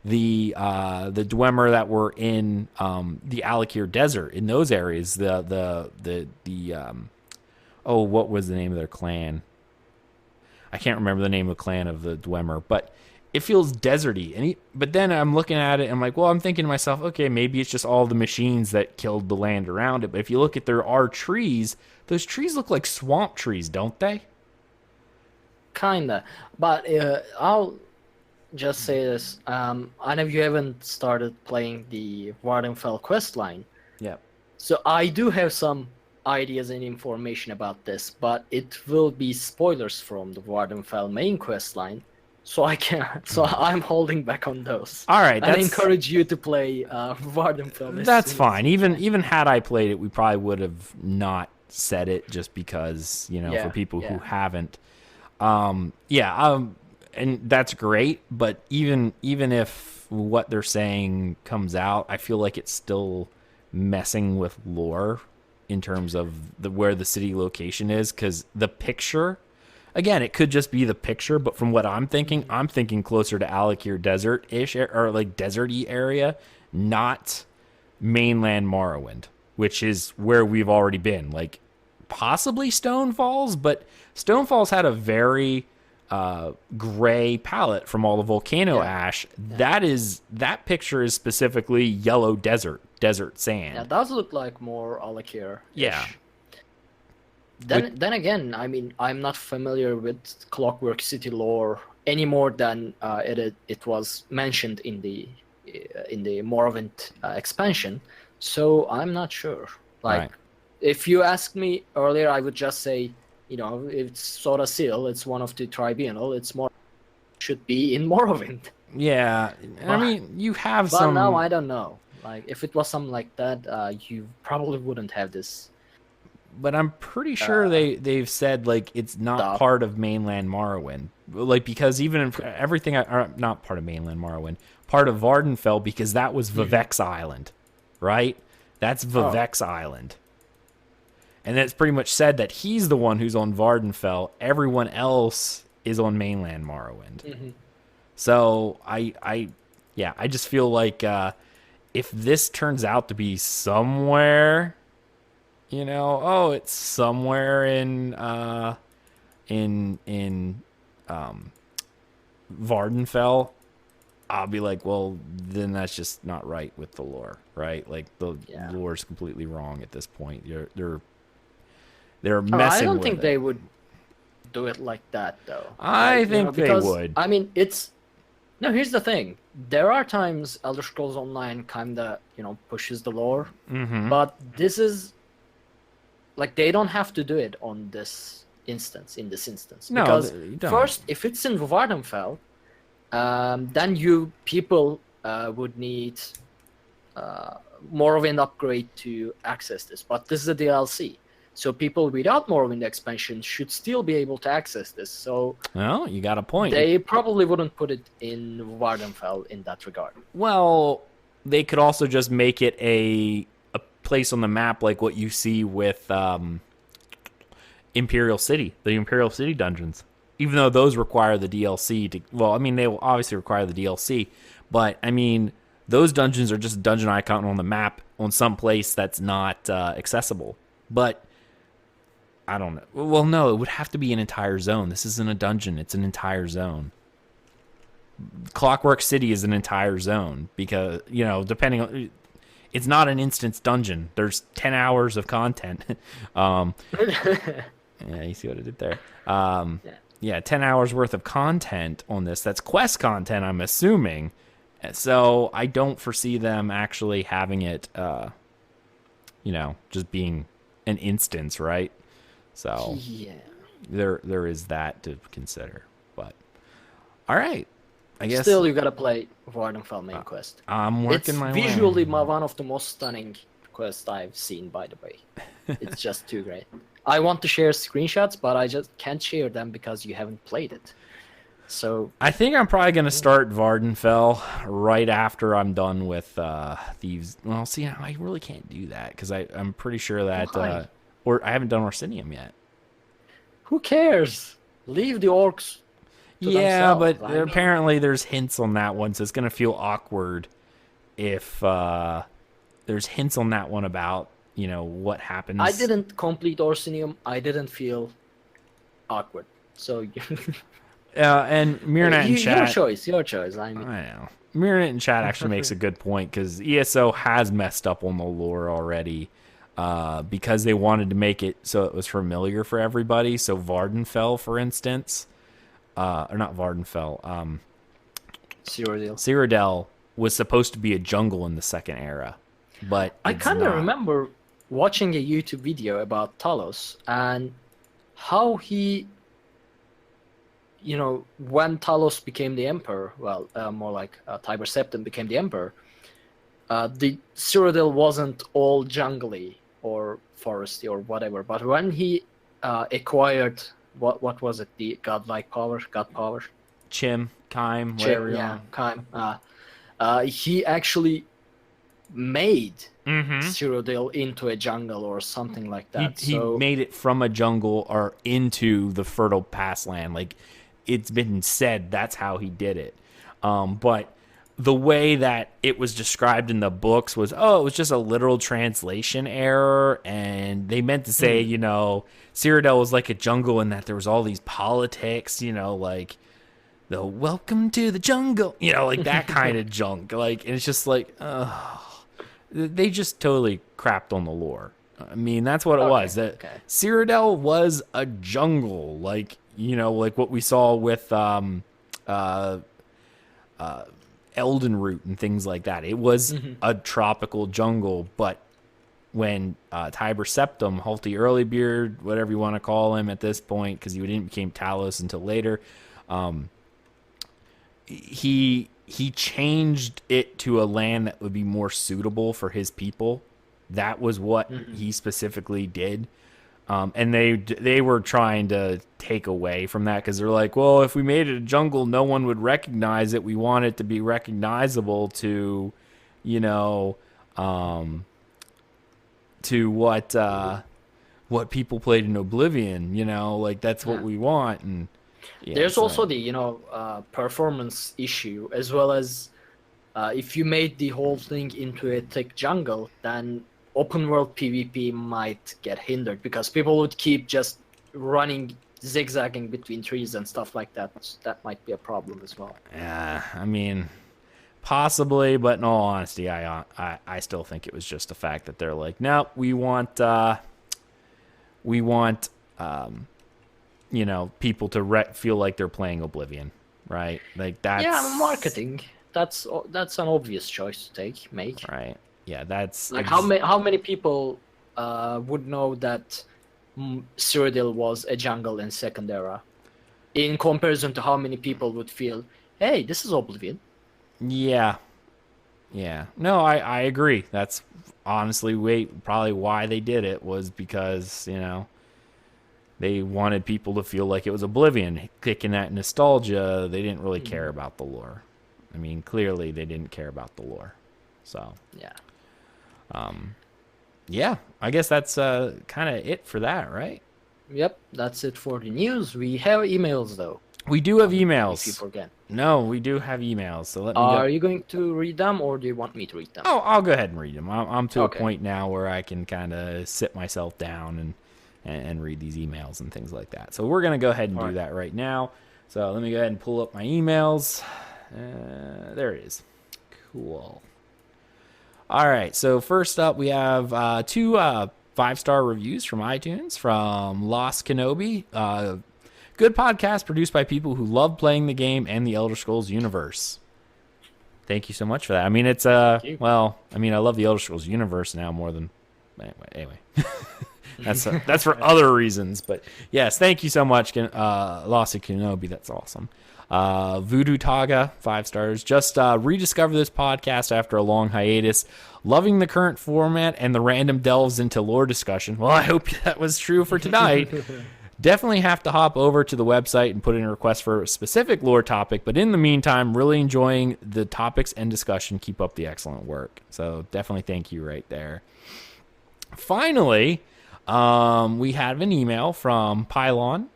Speaker 2: the Dwemer that were in the Arkhaniir Desert, in those areas. What was the name of their clan? I can't remember the name of the clan of the Dwemer, but it feels deserty. But then I'm looking at it and I'm like, well, I'm thinking to myself, okay, maybe it's just all the machines that killed the land around it. But if you look at, there are trees. Those trees look like swamp trees, don't they?
Speaker 3: Kinda. But I'll just say this. I know you haven't started playing the Vardenfell questline.
Speaker 2: Yeah.
Speaker 3: So I do have some ideas and information about this, but it will be spoilers from the Vardenfell main questline. So I'm holding back on those.
Speaker 2: All right,
Speaker 3: I encourage you to play Vardenfell.
Speaker 2: That's fine. Even had I played it, we probably would have not said it, just because, for people who haven't. And that's great. But even if what they're saying comes out, I feel like it's still messing with lore in terms of where the city location is, because the picture. Again, it could just be the picture, but from what I'm thinking closer to Arkhaniir Desert-ish, or like desert-y area, not mainland Morrowind, which is where we've already been. Like, possibly Stone Falls, but Stone Falls had a very gray palette from all the volcano ash. Yeah. That picture is specifically yellow desert sand.
Speaker 3: Yeah, it does look like more Arkhaniir.
Speaker 2: Yeah.
Speaker 3: Then again, I mean, I'm not familiar with Clockwork City lore any more than it was mentioned in the Morrowind expansion. So I'm not sure. Like, if you asked me earlier, I would just say, it's Sora Seal. It's one of the tribunal. It's more should be in Morrowind.
Speaker 2: Yeah, I mean, you have
Speaker 3: But
Speaker 2: some.
Speaker 3: now I don't know. Like, if it was something like that, you probably wouldn't have this
Speaker 2: But I'm pretty sure they've said like it's not
Speaker 3: stuff.
Speaker 2: part of mainland Morrowind, like because even if everything not part of mainland Morrowind, part of Vardenfell because that was Vivec's island, right? That's Vivec's island, and it's pretty much said that he's the one who's on Vardenfell. Everyone else is on mainland Morrowind. So yeah, I just feel like if this turns out to be somewhere, oh, it's somewhere in Vardenfell, I'll be like, well, then that's just not right with the lore, right? Like the lore is completely wrong at this point. They're
Speaker 3: I
Speaker 2: messing
Speaker 3: don't
Speaker 2: with
Speaker 3: think
Speaker 2: it.
Speaker 3: they would do it like that, though.
Speaker 2: I
Speaker 3: Like,
Speaker 2: think they
Speaker 3: because,
Speaker 2: would.
Speaker 3: I mean, it's no. Here's the thing: there are times Elder Scrolls Online kinda, pushes the lore, but this is like they don't have to do it on this instance. In this instance,
Speaker 2: No,
Speaker 3: because
Speaker 2: you don't.
Speaker 3: first, if it's in Vardenfell, then you people would need Morrowind upgrade to access this. But this is a DLC, so people without Morrowind expansion should still be able to access this. So
Speaker 2: Well, you got a point.
Speaker 3: they probably wouldn't put it in Vardenfell in that regard.
Speaker 2: Well, they could also just make it a place on the map like what you see with Imperial City, the Imperial City dungeons. Even though those require the DLC to, well, I mean, they will obviously require the DLC, but I mean, those dungeons are just a dungeon icon on the map on some place that's not accessible. But I don't know. Well, no, it would have to be an entire zone. This isn't a dungeon, it's an entire zone. Clockwork City is an entire zone because, depending on, it's not an instance dungeon. There's 10 hours of content. Yeah, you see what I did there. Yeah, 10 hours worth of content on this. That's quest content, I'm assuming. So I don't foresee them actually having it, just being an instance, right? So
Speaker 3: Yeah.
Speaker 2: there is that to consider. But all right, I guess
Speaker 3: Still, you gotta play Vardenfell main quest.
Speaker 2: I'm working
Speaker 3: It's
Speaker 2: my
Speaker 3: visually
Speaker 2: way.
Speaker 3: one of the most stunning quests I've seen, by the way. It's just too great. I want to share screenshots, but I just can't share them because you haven't played it. So
Speaker 2: I think I'm probably going to start Vardenfell right after I'm done with Thieves. Well, see, I really can't do that because I'm pretty sure that,
Speaker 3: Why?
Speaker 2: or I haven't done Orsinium yet.
Speaker 3: who cares? Leave the orcs to
Speaker 2: Yeah,
Speaker 3: themselves.
Speaker 2: but apparently there's hints on that one, so it's going to feel awkward if there's hints on that one about, what happens.
Speaker 3: I didn't complete Orsinium. I didn't feel awkward. So
Speaker 2: And Mirnet in chat.
Speaker 3: Your choice. I mean,
Speaker 2: I know. Mirnet in chat actually makes a good point because ESO has messed up on the lore already because they wanted to make it so it was familiar for everybody. So Vardenfell, for instance, or not Vardenfell, Cyrodiil was supposed to be a jungle in the second era, but
Speaker 3: I
Speaker 2: it's
Speaker 3: kind of
Speaker 2: not.
Speaker 3: remember watching a YouTube video about Talos and how he, when Talos became the emperor, well, more like Tiber Septim became the emperor, the Cyrodiil wasn't all jungly or foresty or whatever, but when he acquired, what was it, the god power,
Speaker 2: Chim, Kime, whatever you want.
Speaker 3: Kime, he actually made
Speaker 2: Mm-hmm.
Speaker 3: Cyrodiil into a jungle or something like that.
Speaker 2: He
Speaker 3: So
Speaker 2: made it from a jungle or into the fertile pastland. Like, it's been said that's how he did it. But the way that it was described in the books was, it was just a literal translation error. And they meant to say, Cyrodiil was like a jungle and that there was all these politics, like the welcome to the jungle, like that kind of junk. Like, and it's just like, they just totally crapped on the lore. I mean, that's what it was. That Cyrodiil was a jungle, like what we saw with Elden Root and things like that. It was a tropical jungle, but when Tiber Septim, Halti Earlybeard, whatever you want to call him at this point, because he didn't become Talos until later, he he changed it to a land that would be more suitable for his people. That was what he specifically did. And they were trying to take away from that because they're like, well, if we made it a jungle, no one would recognize it. We want it to be recognizable to, you know, to what people played in Oblivion. You know, like that's what we want. And yeah,
Speaker 3: there's also the performance issue, as well as if you made the whole thing into a thick jungle, then open world PvP might get hindered because people would keep just running, zigzagging between trees and stuff like that. That might be a problem as well.
Speaker 2: Yeah, I mean, possibly, but in all honesty, I still think it was just the fact that they're like, no, we want you know, people to feel like they're playing Oblivion, right? Like that's
Speaker 3: marketing. That's an obvious choice to make.
Speaker 2: Right. Yeah, that's
Speaker 3: like how many people would know that Cyrodiil was a jungle in Second Era, in comparison to how many people would feel, hey, this is Oblivion.
Speaker 2: Yeah. No, I agree. That's honestly probably why they did it, was because, you know, they wanted people to feel like it was Oblivion, kicking that nostalgia. They didn't really care about the lore. I mean, clearly they didn't care about the lore. So
Speaker 3: yeah.
Speaker 2: Yeah, I guess that's kind of it for that, right?
Speaker 3: Yep, that's it for the news. We have emails, though.
Speaker 2: We do have emails.
Speaker 3: If you forget.
Speaker 2: No, we do have emails. So let me.
Speaker 3: Are you going to read them, or do you want me to read them?
Speaker 2: Oh, I'll go ahead and read them. I'm to a point now where I can kind of sit myself down and read these emails and things like that. So we're gonna go ahead and do that right now. So let me go ahead and pull up my emails. There it is. Cool. All right, so first up we have two 5-star reviews from iTunes from Lost Kenobi. Good podcast produced by people who love playing the game and the Elder Scrolls universe. Thank you so much for that. I mean, it's well, I mean, I love the Elder Scrolls universe now more than anyway. That's for other reasons, but yes, thank you so much, Lost Kenobi. That's awesome. Voodoo Taga, 5 stars. Just rediscover this podcast after a long hiatus. Loving the current format and the random delves into lore discussion. Well, I hope that was true for tonight. Definitely have to hop over to the website and put in a request for a specific lore topic. But in the meantime, really enjoying the topics and discussion. Keep up the excellent work. So definitely thank you right there. Finally, we have an email from Pylon.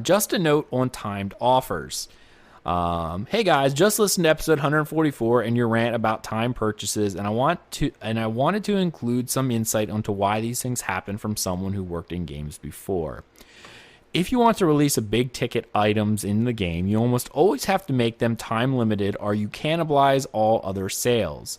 Speaker 2: Just a note on timed offers. Hey guys, just listened to episode 144 and your rant about time purchases, and I wanted to include some insight onto why these things happen from someone who worked in games before. If you want to release a big ticket items in the game, you almost always have to make them time limited or you cannibalize all other sales.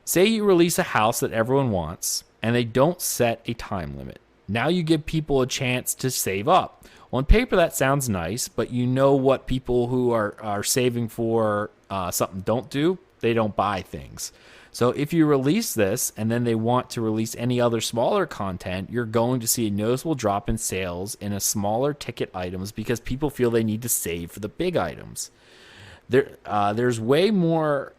Speaker 2: Say you release a house that everyone wants and they don't set a time limit. Now you give people a chance to save up. On paper, that sounds nice, but you know what people who are saving for something don't do? They don't buy things. So if you release this and then they want to release any other smaller content, you're going to see a noticeable drop in sales in a smaller ticket items because people feel they need to save for the big items. There's way more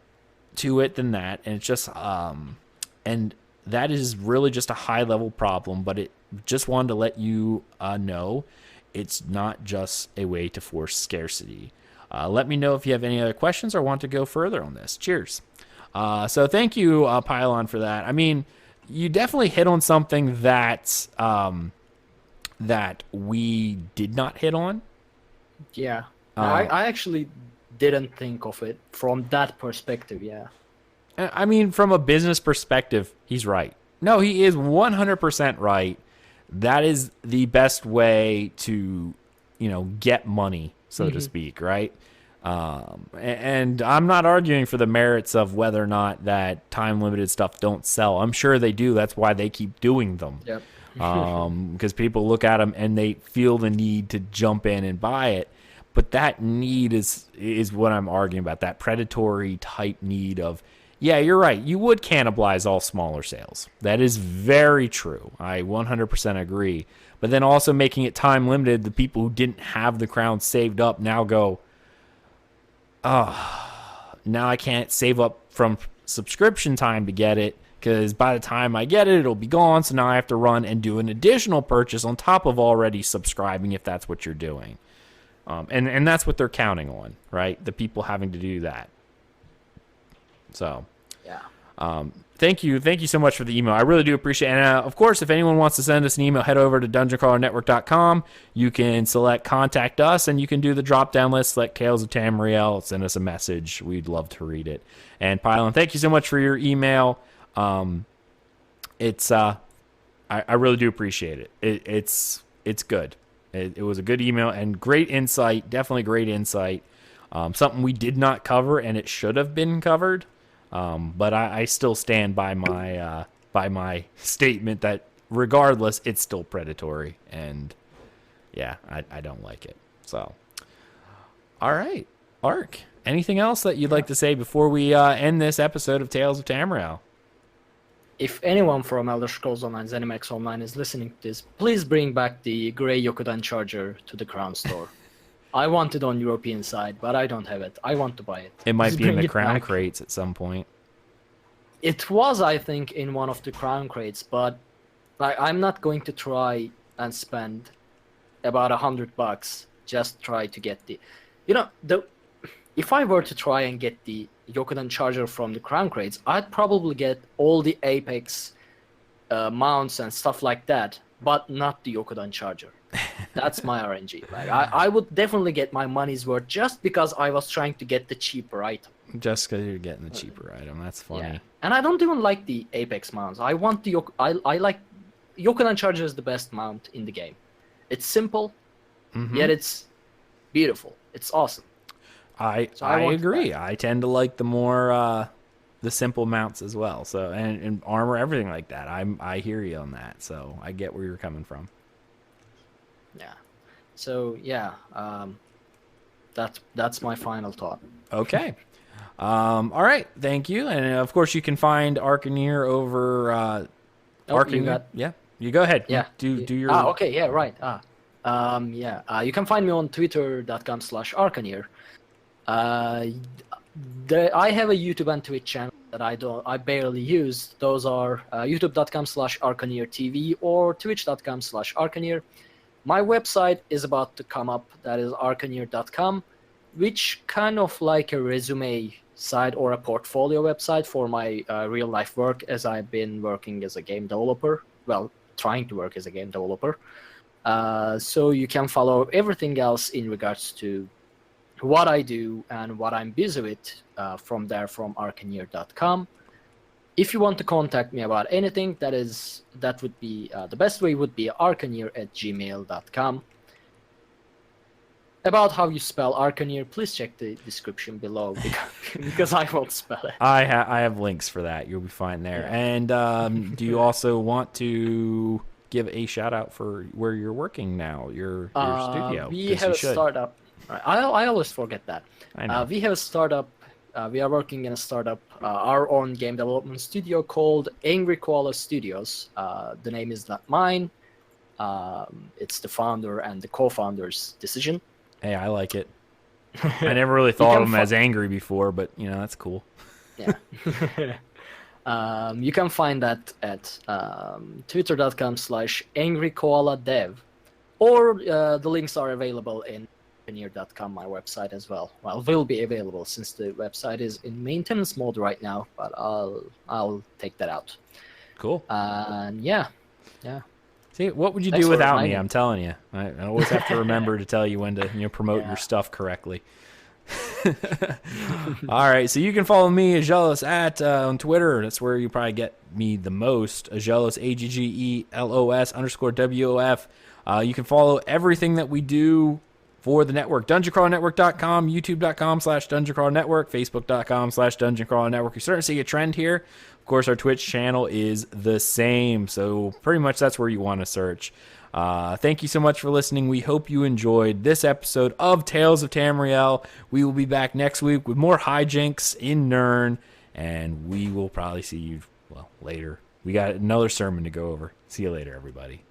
Speaker 2: to it than that, and it's just and that is really just a high level problem. But it just wanted to let you know it's not just a way to force scarcity. Let me know if you have any other questions or want to go further on this. Cheers. So thank you, Pylon, for that. I mean, you definitely hit on something that that we did not hit on.
Speaker 3: Yeah, I actually didn't think of it from that perspective. Yeah.
Speaker 2: I mean, from a business perspective, he's right. No, he is 100% right. That is the best way to, get money, so to speak, right? And I'm not arguing for the merits of whether or not that time-limited stuff don't sell. I'm sure they do. That's why they keep doing them.
Speaker 3: Yep.
Speaker 2: Because people look at them and they feel the need to jump in and buy it. But that need is what I'm arguing about, that predatory type need of, yeah, you're right. You would cannibalize all smaller sales. That is very true. I 100% agree. But then also making it time limited, the people who didn't have the crown saved up now go, oh, now I can't save up from subscription time to get it, because by the time I get it, it'll be gone. So now I have to run and do an additional purchase on top of already subscribing, if that's what you're doing. And that's what they're counting on, right? The people having to do that. So,
Speaker 3: Yeah.
Speaker 2: thank you so much for the email. I really do appreciate it. And of course, if anyone wants to send us an email, head over to dungeoncrawlernetwork.com. You can select contact us, and you can do the drop down list, select Tales of Tamriel, send us a message. We'd love to read it. And Pylon, thank you so much for your email. It's I really do appreciate it. It's good. It was a good email and great insight. Definitely great insight. Something we did not cover, and it should have been covered. But I still stand by my statement that regardless, it's still predatory, and yeah, I don't like it. So, all right, Ark, anything else that you'd like to say before we end this episode of Tales of Tamriel?
Speaker 3: If anyone from Elder Scrolls Online ZeniMax Online is listening to this, please bring back the Grey Yokudan charger to the Crown store. I want it on European side, but I don't have it. I want to buy it.
Speaker 2: It might
Speaker 3: Just
Speaker 2: be in
Speaker 3: bring
Speaker 2: the
Speaker 3: it
Speaker 2: Crown
Speaker 3: back.
Speaker 2: crates at some point.
Speaker 3: It was, I think, in one of the Crown crates, but I'm not going to try and spend about $100 just try to get the... If I were to try and get the Yokudan charger from the Crown crates, I'd probably get all the Apex mounts and stuff like that, but not the Yokudan charger. That's my RNG. Like I would definitely get my money's worth just because I was trying to get the cheaper item.
Speaker 2: Just because you're getting the cheaper item. That's funny.
Speaker 3: Yeah. And I don't even like the Apex mounts. I want the I like Yokudan charger is the best mount in the game. It's simple, yet it's beautiful. It's awesome.
Speaker 2: I
Speaker 3: want
Speaker 2: agree.
Speaker 3: that.
Speaker 2: I tend to like the more the simple mounts as well. So and armor, everything like that. I hear you on that. So I get where you're coming from.
Speaker 3: Yeah. So yeah, that's my final thought.
Speaker 2: Okay. All right. Thank you. And of course, you can find Arkhaniir over Arkhaniir. Yeah. You go ahead.
Speaker 3: Yeah.
Speaker 2: Do your.
Speaker 3: Okay. Yeah. Right. You can find me on twitter.com/Arkhaniir. I have a YouTube and Twitch channel that I barely use. Those are youtube.com/Arkhaniir TV or twitch.com/Arkhaniir. My website is about to come up. That is arkhaniir.com, which kind of like a resume site or a portfolio website for my real life work, as I've been working as a game developer. Well, trying to work as a game developer. So you can follow everything else in regards to what I do and what I'm busy with from there, from arkhaniir.com. If you want to contact me about anything, that would be the best way would be arkhaniir@gmail.com. About how you spell Arkhaniir, please check the description below because I won't spell it.
Speaker 2: I have links for that. You'll be fine there.
Speaker 3: Yeah.
Speaker 2: And do you also want to give a shout out for where you're working now, your studio?
Speaker 3: We
Speaker 2: 'Cause
Speaker 3: have
Speaker 2: you
Speaker 3: a
Speaker 2: should.
Speaker 3: startup. I always forget that.
Speaker 2: I know.
Speaker 3: We have a startup. We are working in a startup, our own game development studio called Angry Koala Studios. The name is not mine. It's the founder and the co-founder's decision.
Speaker 2: Hey, I like it. I never really thought
Speaker 3: can
Speaker 2: of him as angry before, but that's cool.
Speaker 3: Yeah. You can find that at twitter.com/angrykoaladev, or the links are available in arkhaniir.com, my website as well. Well, will be available since the website is in maintenance mode right now, but I'll take that out.
Speaker 2: Cool.
Speaker 3: And yeah.
Speaker 2: See, what would you
Speaker 3: Thanks
Speaker 2: do
Speaker 3: for
Speaker 2: without me?
Speaker 3: reminding
Speaker 2: I'm telling you. I always have to remember to tell you when to promote your stuff correctly. All right, so you can follow me, Aggelos, on Twitter. That's where you probably get me the most. Aggelos, AGGELOS_WOF. You can follow everything that we do for the network. DungeonCrawlerNetwork.com, YouTube.com/DungeonCrawlerNetwork, Facebook.com/DungeonCrawlerNetwork. You're starting to see a trend here. Of course, our Twitch channel is the same, so pretty much that's where you want to search. Thank you so much for listening. We hope you enjoyed this episode of Tales of Tamriel. We will be back next week with more hijinks in Nirn, and we will probably see you, later. We got another sermon to go over. See you later, everybody.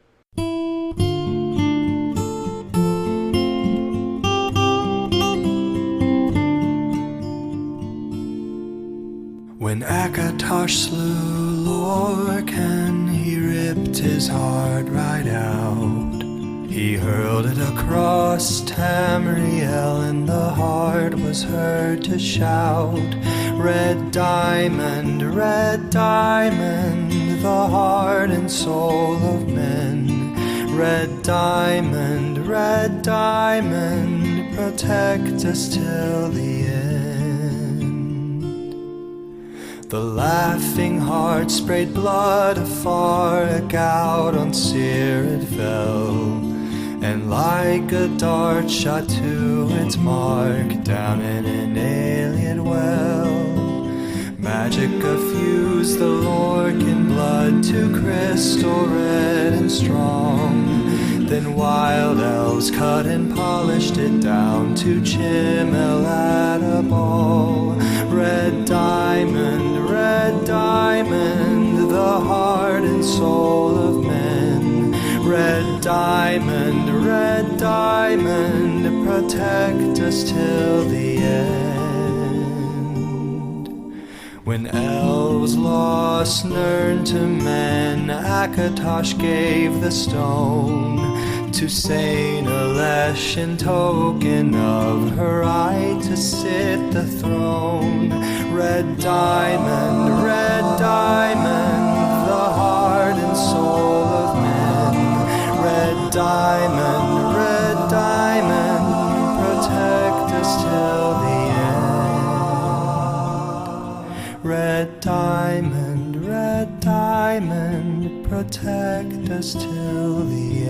Speaker 1: When Akatosh slew Lorcan, he ripped his heart right out. He hurled it across Tamriel, and the heart was heard to shout, red diamond, the heart and soul of men. Red diamond, protect us till the end. The laughing heart sprayed blood afar, a gout on Seer it fell, and like a dart shot to its mark down in an alien well. Magic effused the Lorcan blood to crystal red and strong. Then wild elves cut and polished it down to chimel at a ball. Red diamond, the heart and soul of men. Red diamond, protect us till the end. When elves lost Nirn to men, Akatosh gave the stone to Saint Alesh in token of her right to sit the throne. Red diamond, the heart and soul of men. Red diamond, protect us till the end. Red diamond, protect us till the end.